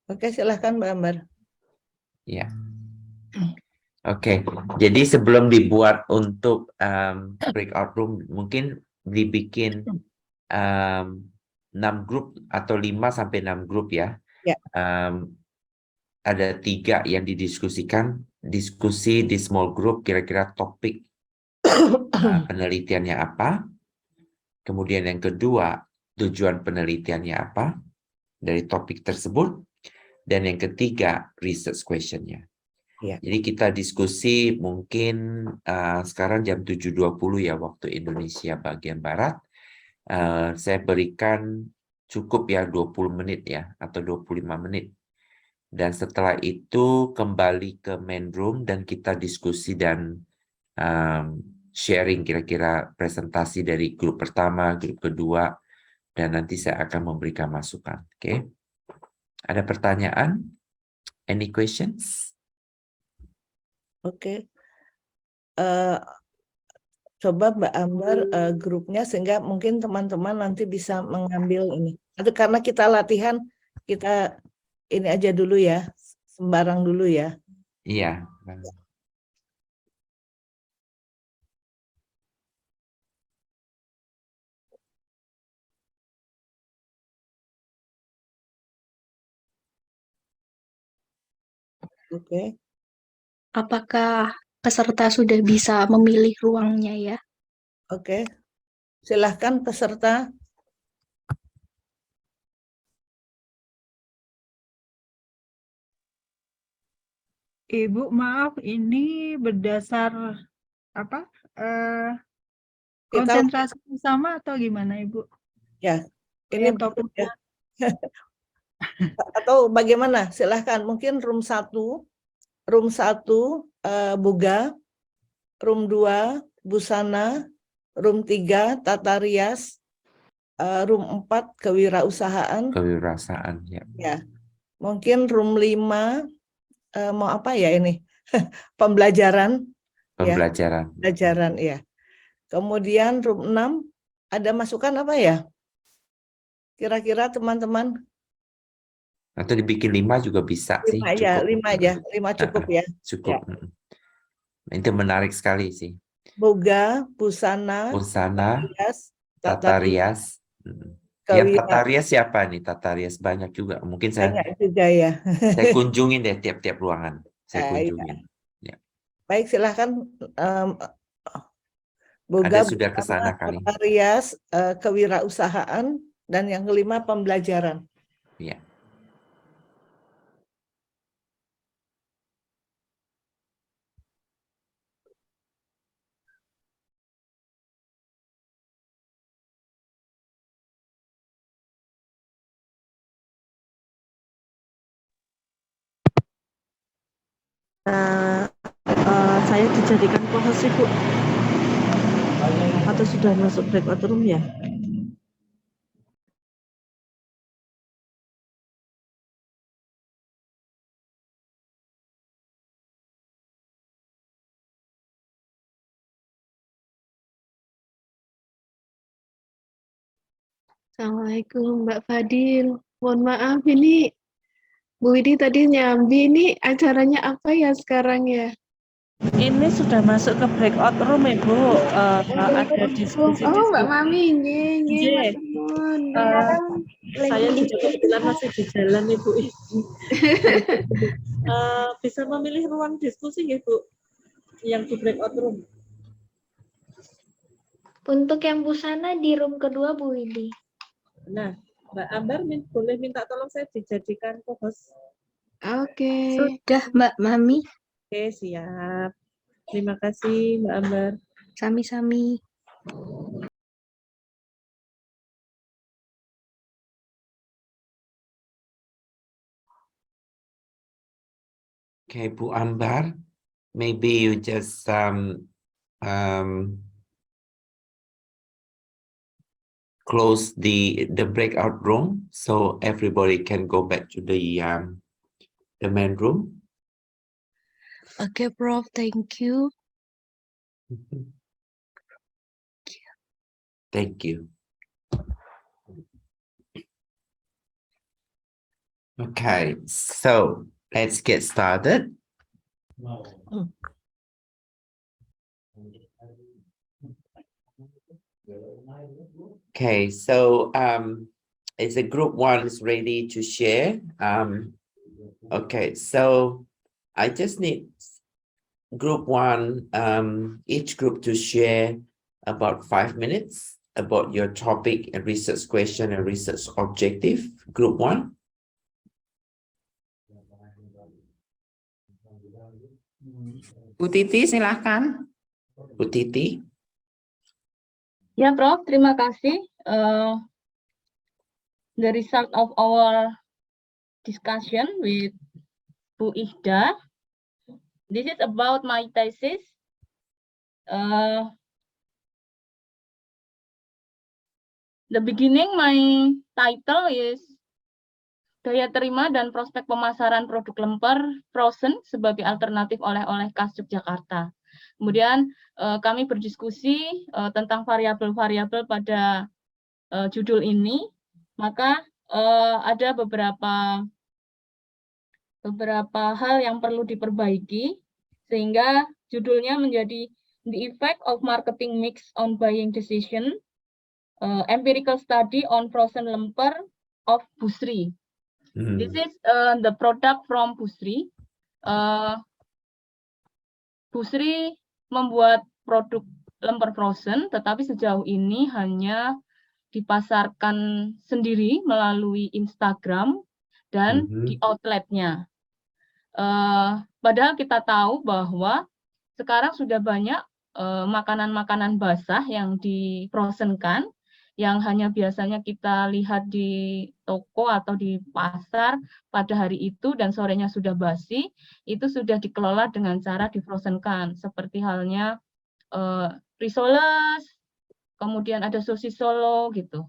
Oke, silahkan Mbak Ambar. Ya. Oke, jadi sebelum dibuat untuk breakout room, mungkin dibikin 6 grup atau 5 sampai 6 grup ya. Ya. Ada 3 yang didiskusikan, diskusi di small group kira-kira topik penelitiannya apa. Kemudian yang kedua, tujuan penelitiannya apa dari topik tersebut. Dan yang ketiga, research question-nya. Ya. Jadi kita diskusi mungkin sekarang jam 7.20 ya waktu Indonesia bagian Barat. Saya berikan cukup ya 20 menit ya atau 25 menit. Dan setelah itu kembali ke main room dan kita diskusi dan sharing kira-kira presentasi dari grup pertama, grup kedua, dan nanti saya akan memberikan masukan. Oke. Ada pertanyaan? Any questions? Oke. Coba Mbak Ambar grupnya sehingga mungkin teman-teman nanti bisa mengambil ini. Atau karena kita latihan, kita ini aja dulu ya, sembarang dulu ya. Iya. Oke. Apakah peserta sudah bisa memilih ruangnya ya? Oke. Silahkan peserta. Ibu, maaf, ini berdasar apa? Kita Konsentrasi sama atau gimana, Ibu? ya, ini topiknya. Atau bagaimana? Silahkan. Mungkin room 1 Buga, room 2 Busana, room 3 Tata Rias, room 4 Kewirausahaan. Kewirausahaan ya. Ya. Mungkin room 5 mau apa ya ini? Pembelajaran. Pembelajaran. Ya. Pembelajaran ya. Kemudian room 6 ada masukan apa ya? Kira-kira teman-teman? Atau dibikin 5 juga bisa 5 sih. aja, Cukup. 5 aja. 5 cukup ya. Cukup. Ya. Itu menarik sekali sih. Boga, Busana, Busana, Rias, Tata Rias. Yang Tata Rias siapa nih? Tata Rias banyak juga. Mungkin saya banyak juga ya. saya kunjungin deh tiap-tiap ruangan. Saya kunjungin. Ya. Baik, silahkan Boga Ada sudah ke sana kali. Rias, kewirausahaan, dan yang kelima pembelajaran. Ya. Saya dijadikan co-host Bu, atau sudah masuk breakout room ya? Assalamualaikum Mbak Fadil. Mohon maaf ini Bu Widi tadi nyambi, ini acaranya apa ya sekarang ya? Ini sudah masuk ke breakout room Ibu. Ada diskusi. Oh Mbak Mami, nggih, Nggih. matur nuwun. Saya juga kebetulan masih di jalan Ibu. Bisa memilih ruang diskusi ya Bu, yang di breakout room. Untuk yang busana di room kedua Bu Widi. Nah, Mbak Ambar boleh minta tolong saya dijadikan co-host. Oke. Sudah Mbak Mami, Oke, siap. Terima kasih Mbak Ambar. sami-sami. Okay, Bu Ambar, maybe you just close the breakout room so everybody can go back to the main room. Oke, Prof, thank you. Thank you. Okay, so let's get started. Okay, so is the group one is ready to share? Okay, so I just need group one, each group to share about 5 minutes about your topic and research question and research objective. Group one. Bu Titi, silahkan. Bu Titi. Ya, Prof, terima kasih. The result of our discussion with Bu Ihda. This is about my thesis. The beginning, my title is Daya terima dan prospek pemasaran produk lemper frozen sebagai alternatif oleh-oleh khas Yogyakarta. Kemudian kami berdiskusi tentang variabel-variabel pada judul ini. Maka ada beberapa hal yang perlu diperbaiki sehingga judulnya menjadi The Effect of Marketing Mix on Buying Decision, Empirical Study on Frozen Lemper of Busri. This is the product from Busri. Busri membuat produk lemper frozen, tetapi sejauh ini hanya dipasarkan sendiri melalui Instagram dan di outletnya. Padahal kita tahu bahwa sekarang sudah banyak makanan-makanan basah yang difrozenkan, yang hanya biasanya kita lihat di toko atau di pasar pada hari itu dan sorenya sudah basi, itu sudah dikelola dengan cara difrozenkan, seperti halnya risoles, kemudian ada sosis Solo gitu.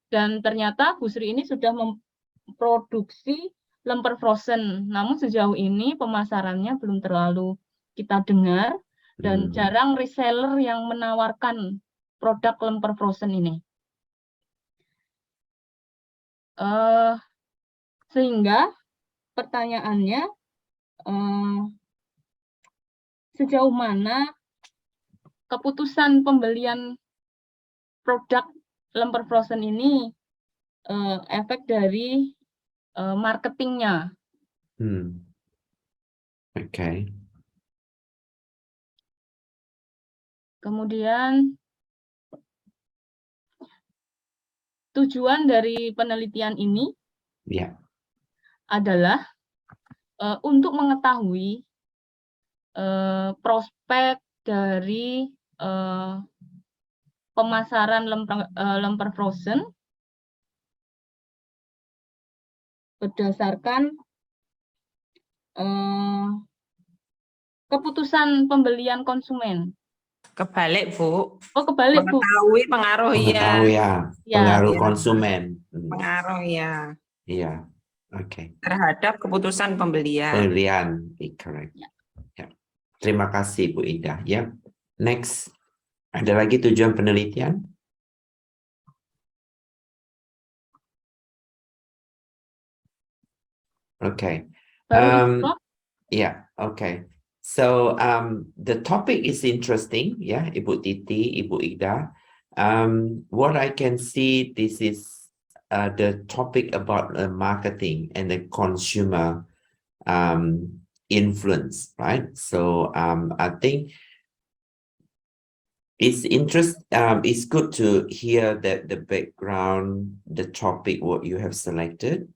Dan ternyata Busri ini sudah memproduksi lemper frozen, namun sejauh ini pemasarannya belum terlalu kita dengar dan jarang reseller yang menawarkan produk lemper frozen ini. Sehingga pertanyaannya, sejauh mana keputusan pembelian produk lemper frozen ini efek dari marketingnya. Okay. Kemudian tujuan dari penelitian ini Yeah. adalah untuk mengetahui prospek dari pemasaran lemper frozen berdasarkan keputusan pembelian konsumen. Kebalik, Bu. Oh, kebalik, Bu. Mengetahui pengaruh Pengaruh ya. ya, pengaruh Ya. konsumen. Pengaruh ya Iya, oke. terhadap keputusan pembelian. Pembelian, correct. Ya. Ya. Terima kasih Bu Ida. Ya, next. Ada lagi tujuan penelitian? Okay. Yeah, okay. So the topic is interesting, yeah, Ibu Titi, Ibu Ida. What I can see, this is the topic about marketing and the consumer influence, right? So I think it's it's good to hear that the background, the topic, what you have selected,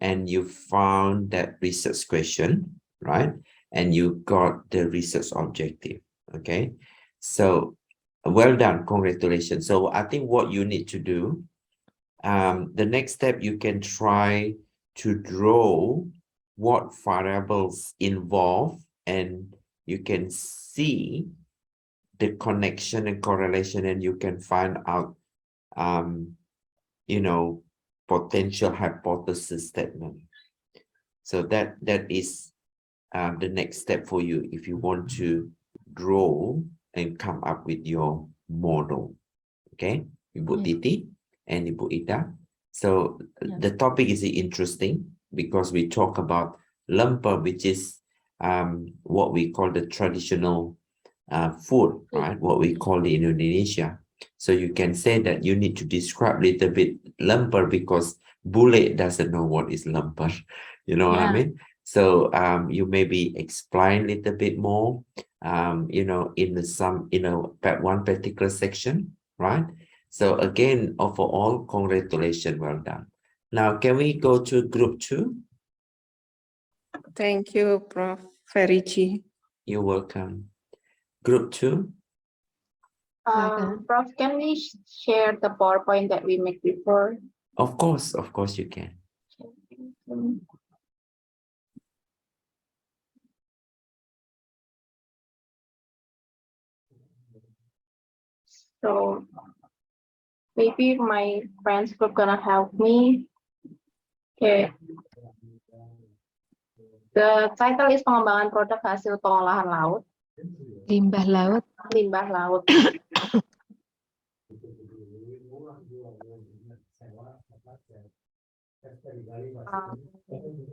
and you found that research question, right? And you got the research objective, okay? So well done, congratulations. So I think what you need to do, the next step, you can try to draw what variables involved, and you can see the connection and correlation, and you can find out, potential hypothesis statement. So that is the next step for you if you want to draw and come up with your model. Okay, Ibu Titi and Ibu Ida. So the topic is interesting because we talk about lemper, which is what we call the traditional food, right? What we call it in Indonesia. So you can say that you need to describe a little bit lemper because bule doesn't know what is lemper. You know what I mean? So you maybe explain a little bit more, in one particular section, right? So again, overall, congratulations, well done. Now, can we go to group 2? Thank you, Prof. Fericci. You're welcome. Group 2? Prof, can we share the PowerPoint that we made before? Of course you can. So maybe my friends group gonna help me. Okay. The title is pengembangan produk hasil pengolahan laut. Limbah laut. Limbah laut.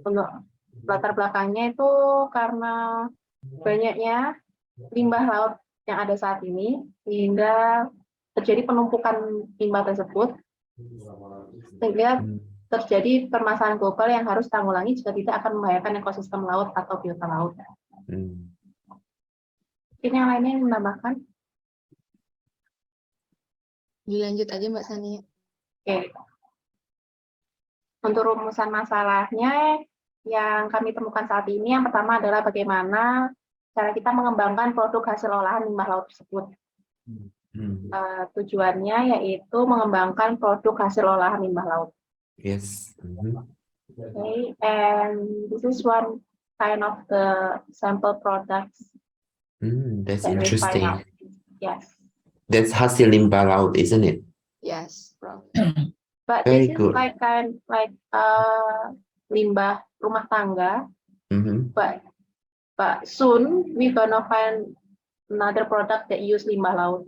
Untuk latar belakangnya itu karena banyaknya limbah laut yang ada saat ini, sehingga terjadi penumpukan limbah tersebut, sehingga terjadi permasalahan global yang harus tanggulangi jika tidak akan membahayakan ekosistem laut atau biota laut. Ini yang lainnya yang menambahkan? Dilanjut aja Mbak Sania. Oke. Untuk rumusan masalahnya yang kami temukan saat ini, yang pertama adalah bagaimana cara kita mengembangkan produk hasil olahan limbah laut tersebut. Tujuannya yaitu mengembangkan produk hasil olahan limbah laut. Yes. Okay, and this is one kind of the sample products. That's that we interesting. find out. Yes. That's hasil limbah laut, isn't it? Yes, Prof. But Very this good. is like limbah rumah tangga. But soon we're gonna find another product that use limbah laut.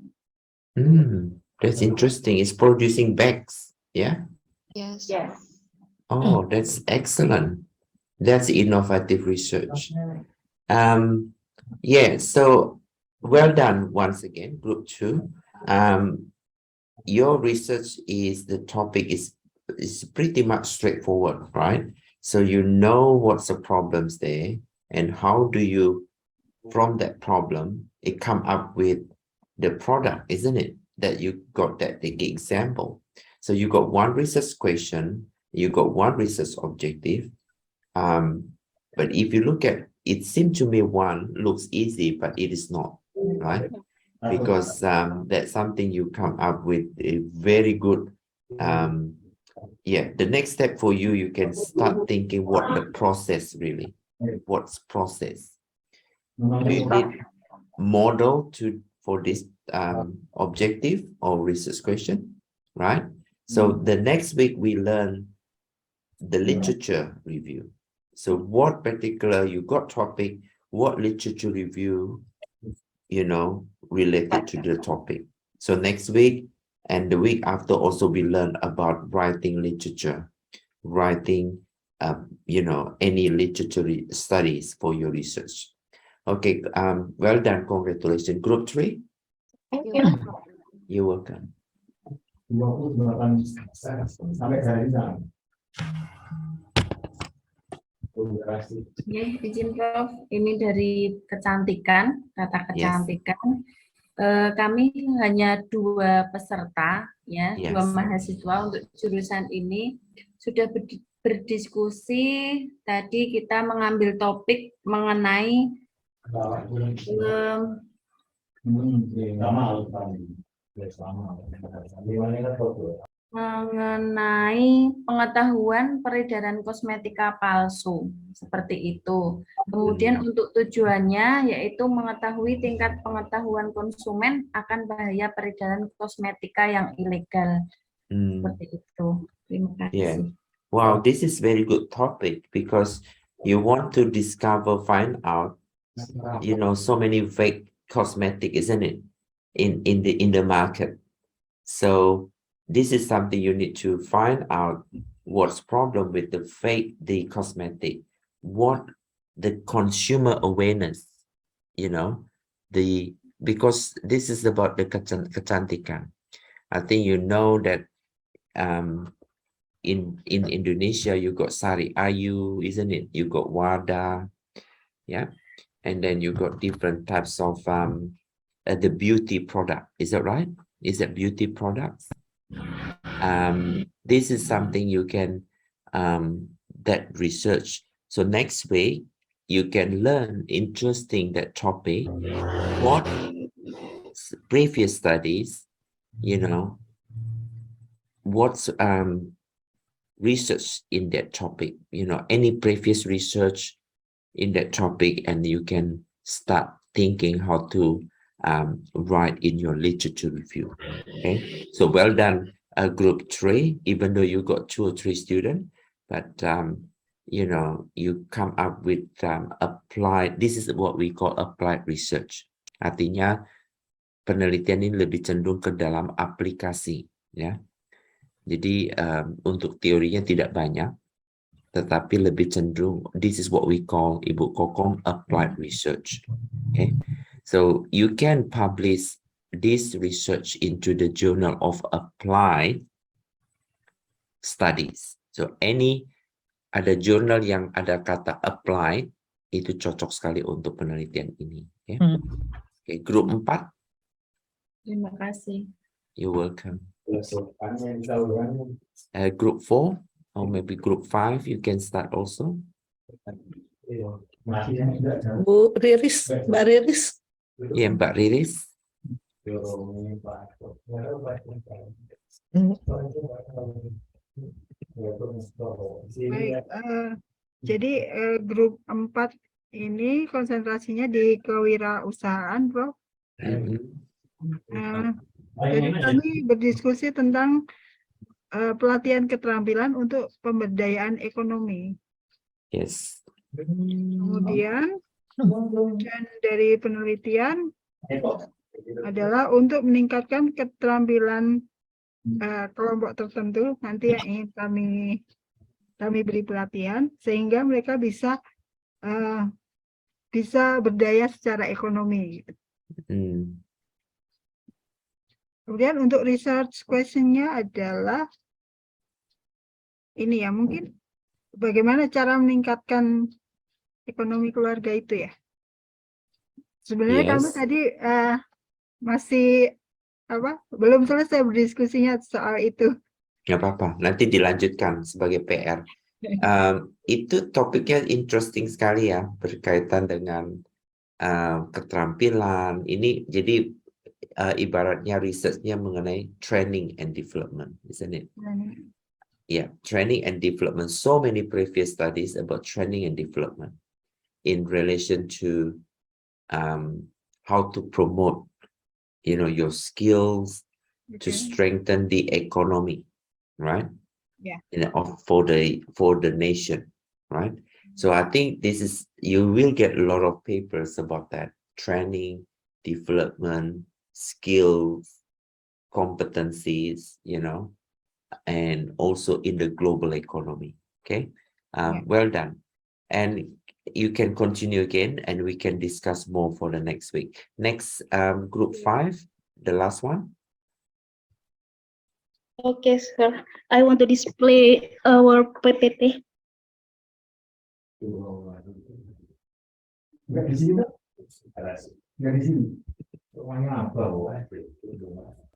That's interesting. It's producing bags, yeah? Yes. Oh, that's excellent. That's innovative research. Yeah, so well done once again, group 2. Your research the topic is pretty much straightforward, right? So you know what's the problems there and how do you, from that problem, it come up with the product, isn't it? That you got that the example. So you got one research question, you got one research objective. But if you look at it, seems to me one looks easy, but it is not, right? Because that's something you come up with a very good. The next step for you, you can start thinking what the process really. What's process? Do you need model for this objective or research question, right? So the next week we learn the literature review. So what particular you got topic, what literature review, related to the topic. So next week and the week after also we learn about writing literature, writing, any literature studies for your research. Okay, well done, congratulations. Group 3, Thank you. you're welcome. Ya, izin Prof, ini dari kecantikan, kata kecantikan. Kami hanya 2 peserta, ya, 2 mahasiswa untuk jurusan ini sudah berdiskusi. Tadi kita mengambil topik mengenai pengetahuan peredaran kosmetika palsu, seperti itu. Kemudian untuk tujuannya yaitu mengetahui tingkat pengetahuan konsumen akan bahaya peredaran kosmetika yang ilegal. Seperti itu. Terima kasih. Yeah. Wow, this is very good topic because you want to discover, find out, so many fake cosmetic, isn't it? In the market. So this is something you need to find out what's problem with the cosmetic, what the consumer awareness, because this is about the kecantikan. I think you know that in Indonesia you got Sari Ayu, isn't it? You got Wada, yeah, and then you got different types of the beauty product. Is that right? Is that beauty products? This is something you can that research. So next week you can learn interesting that topic, what previous studies, what's research in that topic, any previous research in that topic, and you can start thinking how to write in your literature review. Okay, so well done, group 3, even though you got 2 or 3 students, but you come up with applied. This is what we call applied research. Artinya penelitian ini lebih cenderung ke dalam aplikasi, ya. Jadi untuk teorinya tidak banyak, tetapi lebih cenderung. This is what we call, Ibu Kokong, applied research. Okay. So you can publish this research into the Journal of Applied Studies. So ada jurnal yang ada kata applied, itu cocok sekali untuk penelitian ini. Okay. Okay, group 4. Terima kasih. You're welcome. Group 4 or maybe group 5, you can start also. Bu Riris, Mbak Riris. Ya, Mbak Riris. Baik, jadi grup 4 ini konsentrasinya di kewirausahaan, Prof. Jadi kami berdiskusi tentang pelatihan keterampilan untuk pemberdayaan ekonomi. Yes. Kemudian tujuan dari penelitian adalah untuk meningkatkan keterampilan kelompok tertentu nanti yang ingin kami beri pelatihan sehingga mereka bisa berdaya secara ekonomi. Kemudian untuk research question-nya adalah ini ya, mungkin bagaimana cara meningkatkan ekonomi keluarga itu ya. Sebenarnya kami tadi masih belum selesai berdiskusinya soal itu. Nggak apa-apa, nanti dilanjutkan sebagai PR. Itu topiknya interesting sekali ya, berkaitan dengan keterampilan. Ini jadi ibaratnya researchnya mengenai training and development, isn't it? Yeah, training and development. So many previous studies about training and development in relation to how to promote, your skills to strengthen the economy, right? Yeah. For the nation, right? So I think you will get a lot of papers about that: training, development, skills, competencies, and also in the global economy. Okay, well done. And you can continue again, and we can discuss more for the next week. Next, group 5, the last one. Okay, sir. I want to display our PPT.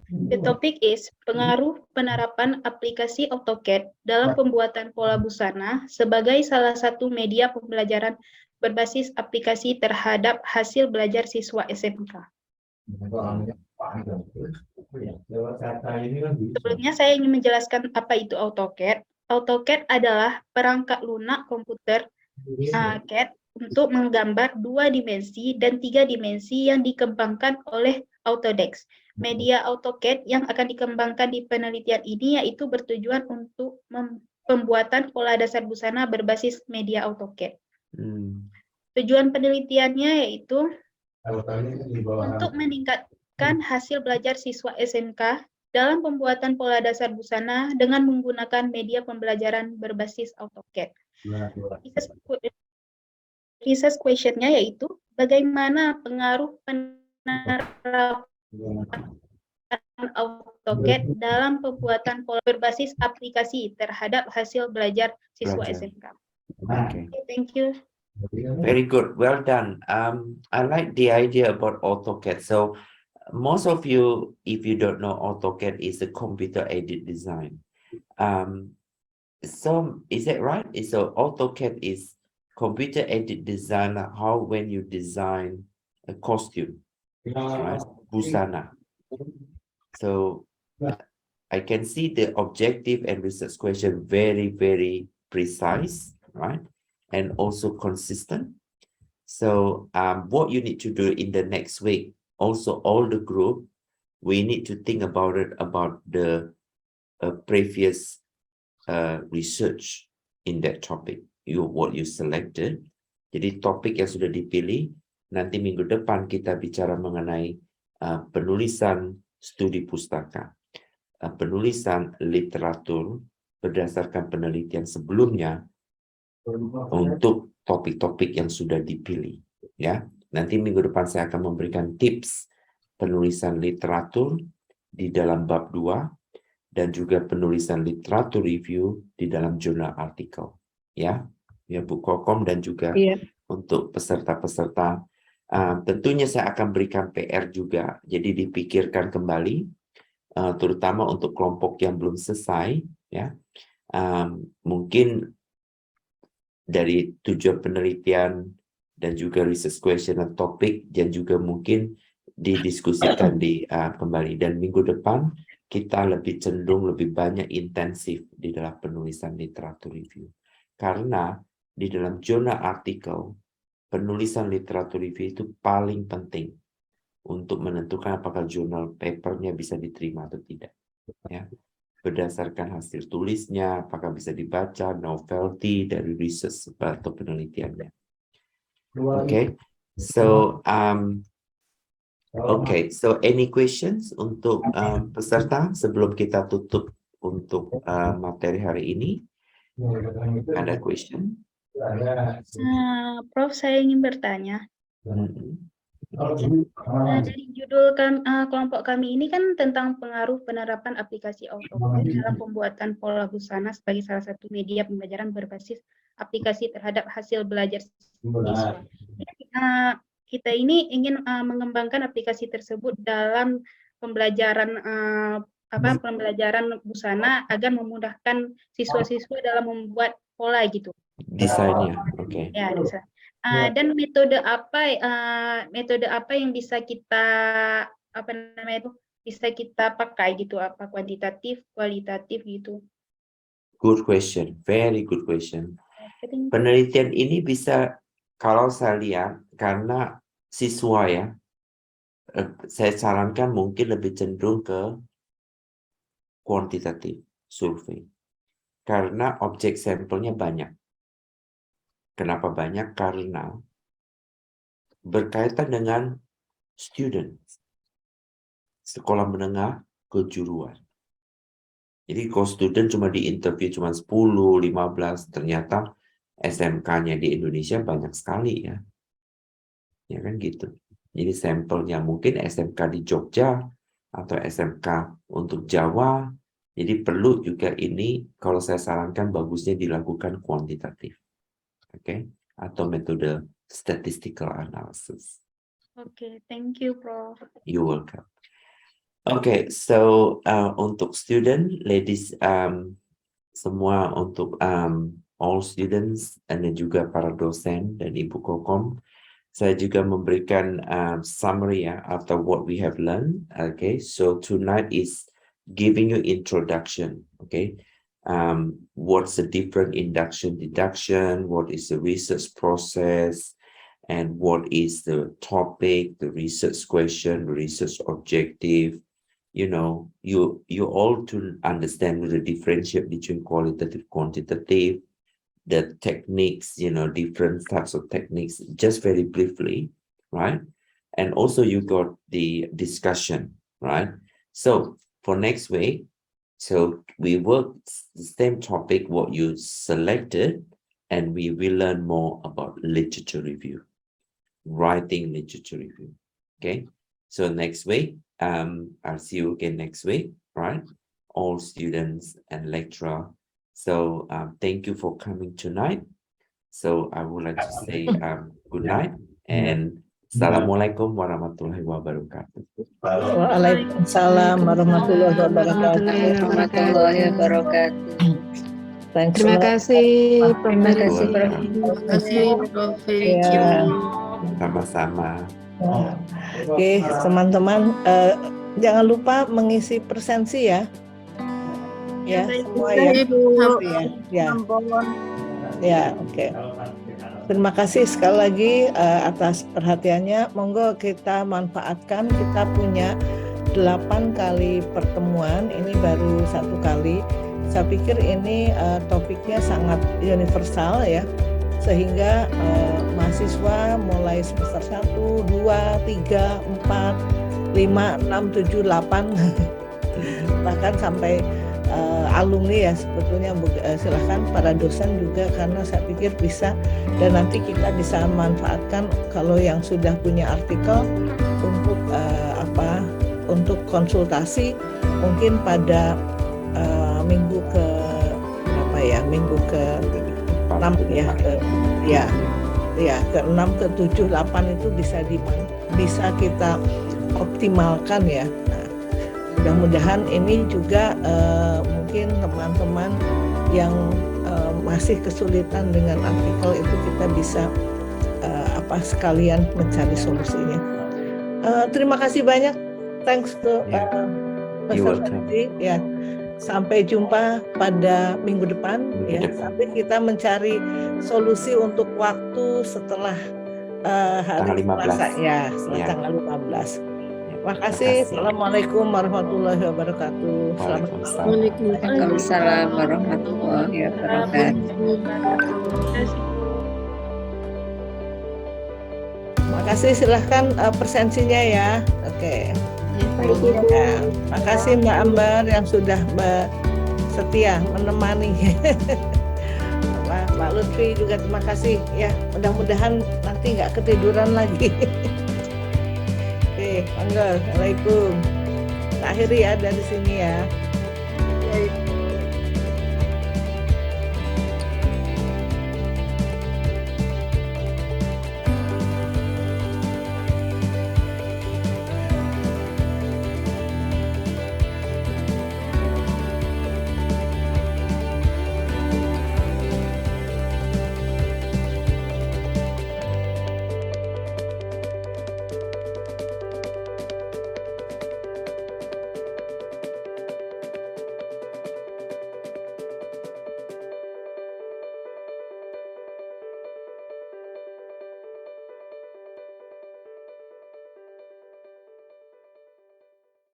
The topic is pengaruh penerapan aplikasi AutoCAD dalam pembuatan pola busana sebagai salah satu media pembelajaran berbasis aplikasi terhadap hasil belajar siswa SMK. Sebelumnya saya ingin menjelaskan apa itu AutoCAD. AutoCAD adalah perangkat lunak komputer CAD untuk menggambar 2 dimensi dan 3 dimensi yang dikembangkan oleh Autodesk. Media AutoCAD yang akan dikembangkan di penelitian ini yaitu bertujuan untuk pembuatan pola dasar busana berbasis media AutoCAD. Tujuan penelitiannya yaitu untuk meningkatkan hasil belajar siswa SMK dalam pembuatan pola dasar busana dengan menggunakan media pembelajaran berbasis AutoCAD. Research question-nya yaitu bagaimana pengaruh penerapan AutoCAD dalam pembuatan pola berbasis aplikasi terhadap hasil belajar siswa SMK. Okay. Thank you. Very good. Well done. I like the idea about AutoCAD. So most of you, if you don't know, AutoCAD is a computer-aided design. So is that right? So AutoCAD is computer-aided design. How when you design a costume, right? Busana. So I can see the objective and research question very, very precise, right? And also consistent. So what you need to do in the next week, also all the group, we need to think about it, about the previous research in that topic, what you selected. Jadi topik yang sudah dipilih, nanti minggu depan kita bicara mengenai penulisan studi pustaka, penulisan literatur berdasarkan penelitian sebelumnya, untuk topik-topik yang sudah dipilih, ya. Nanti minggu depan saya akan memberikan tips penulisan literatur di dalam bab 2 dan juga penulisan literatur review di dalam jurnal artikel, ya Bu Kokom, dan juga untuk peserta-peserta. Tentunya saya akan berikan PR juga, jadi dipikirkan kembali, terutama untuk kelompok yang belum selesai, ya. Mungkin dari tujuan penelitian dan juga research question dan topik, dan juga mungkin didiskusikan kembali. Dan minggu depan kita lebih cenderung lebih banyak intensif di dalam penulisan literatur review, karena di dalam jurnal artikel penulisan literatur review itu paling penting untuk menentukan apakah jurnal papernya bisa diterima atau tidak, ya. Berdasarkan hasil tulisnya, apakah bisa dibaca, novelty dari research atau penelitiannya. Okay, so so any questions untuk peserta sebelum kita tutup untuk materi hari ini? Ada question? Prof, saya ingin bertanya. Dari judul kelompok kami ini kan tentang pengaruh penerapan aplikasi AutoCAD dalam pembuatan pola busana sebagai salah satu media pembelajaran berbasis aplikasi terhadap hasil belajar siswa. kita ini ingin mengembangkan aplikasi tersebut dalam pembelajaran pembelajaran busana agar memudahkan siswa-siswa dalam membuat pola gitu. Desainnya, oke. Ya, desain. Dan metode apa yang bisa kita bisa kita pakai gitu, apa kuantitatif, kualitatif gitu. Good question, very good question. Penelitian ini bisa, kalau saya lihat, karena siswa ya, saya sarankan mungkin lebih cenderung ke kuantitatif survei. Karena objek sampelnya banyak. Kenapa banyak? Karena berkaitan dengan student, sekolah menengah kejuruan. Jadi kalau student cuma diinterview cuma 10, 15, ternyata SMK-nya di Indonesia banyak sekali ya. Ya kan gitu. Jadi sampelnya mungkin SMK di Jogja atau SMK untuk Jawa. Jadi perlu juga ini, kalau saya sarankan bagusnya dilakukan kuantitatif. Oke? Atau metode statistical analysis. Oke, thank you, Prof. You're welcome. Okay, so untuk student, ladies, semua untuk all students, dan juga para dosen dan Ibu Kokom, saya juga memberikan summary ya after what we have learned. Okay, so tonight is giving you introduction. Okay, what's the different induction, deduction, what is the research process, and what is the topic, the research question, the research objective. You know, you all to understand the differentiate between qualitative, quantitative, the techniques, you know, different types of techniques, just very briefly, right? And also you got the discussion, right? So for next week, so we work the same topic, what you selected, and we will learn more about literature review, writing literature review, okay? So next week, I'll see you again next week, right? All students and lecturer. So thank you for coming tonight. So I would like to say good night and Assalamualaikum warahmatullahi wabarakatuh. Waalaikumsalam warahmatullahi wabarakatuh. Thanks. Terima kasih, Prof. Terima kasih, Prof. Sama-sama. Oke, teman-teman, jangan lupa mengisi presensi ya. Ya, semua ya. Ya, oke. Terima kasih sekali lagi atas perhatiannya. Monggo kita manfaatkan, kita punya 8 kali pertemuan, ini baru 1 kali. Saya pikir ini topiknya sangat universal ya, sehingga mahasiswa mulai semester 1, 2, 3, 4, 5, 6, 7, 8 bahkan sampai alumni ya sebetulnya. Silahkan para dosen juga, karena saya pikir bisa, dan nanti kita bisa manfaatkan kalau yang sudah punya artikel untuk untuk konsultasi mungkin pada minggu ke minggu ke 6 ya, ke 6, ke 7, 8 itu bisa kita optimalkan ya. Nah, mudah-mudahan ini juga mungkin teman-teman yang masih kesulitan dengan artikel itu kita bisa sekalian mencari solusinya. Terima kasih banyak. Thanks to peserta ya. Sampai jumpa pada minggu depan ya. Sampai kita mencari solusi untuk waktu setelah hari Selasa ya, setelah tanggal 15. Terima kasih. Assalamualaikum warahmatullahi wabarakatuh. Waalaikumsalam warahmatullahi wabarakatuh. Terima kasih. Silahkan presensinya ya. Oke. Ya, terima kasih Mbak Ambar yang sudah setia menemani. Pak Lutfi juga terima kasih ya. Mudah-mudahan nanti nggak ketiduran lagi. Oke, Assalamualaikum. Akhiri ya dari sini ya.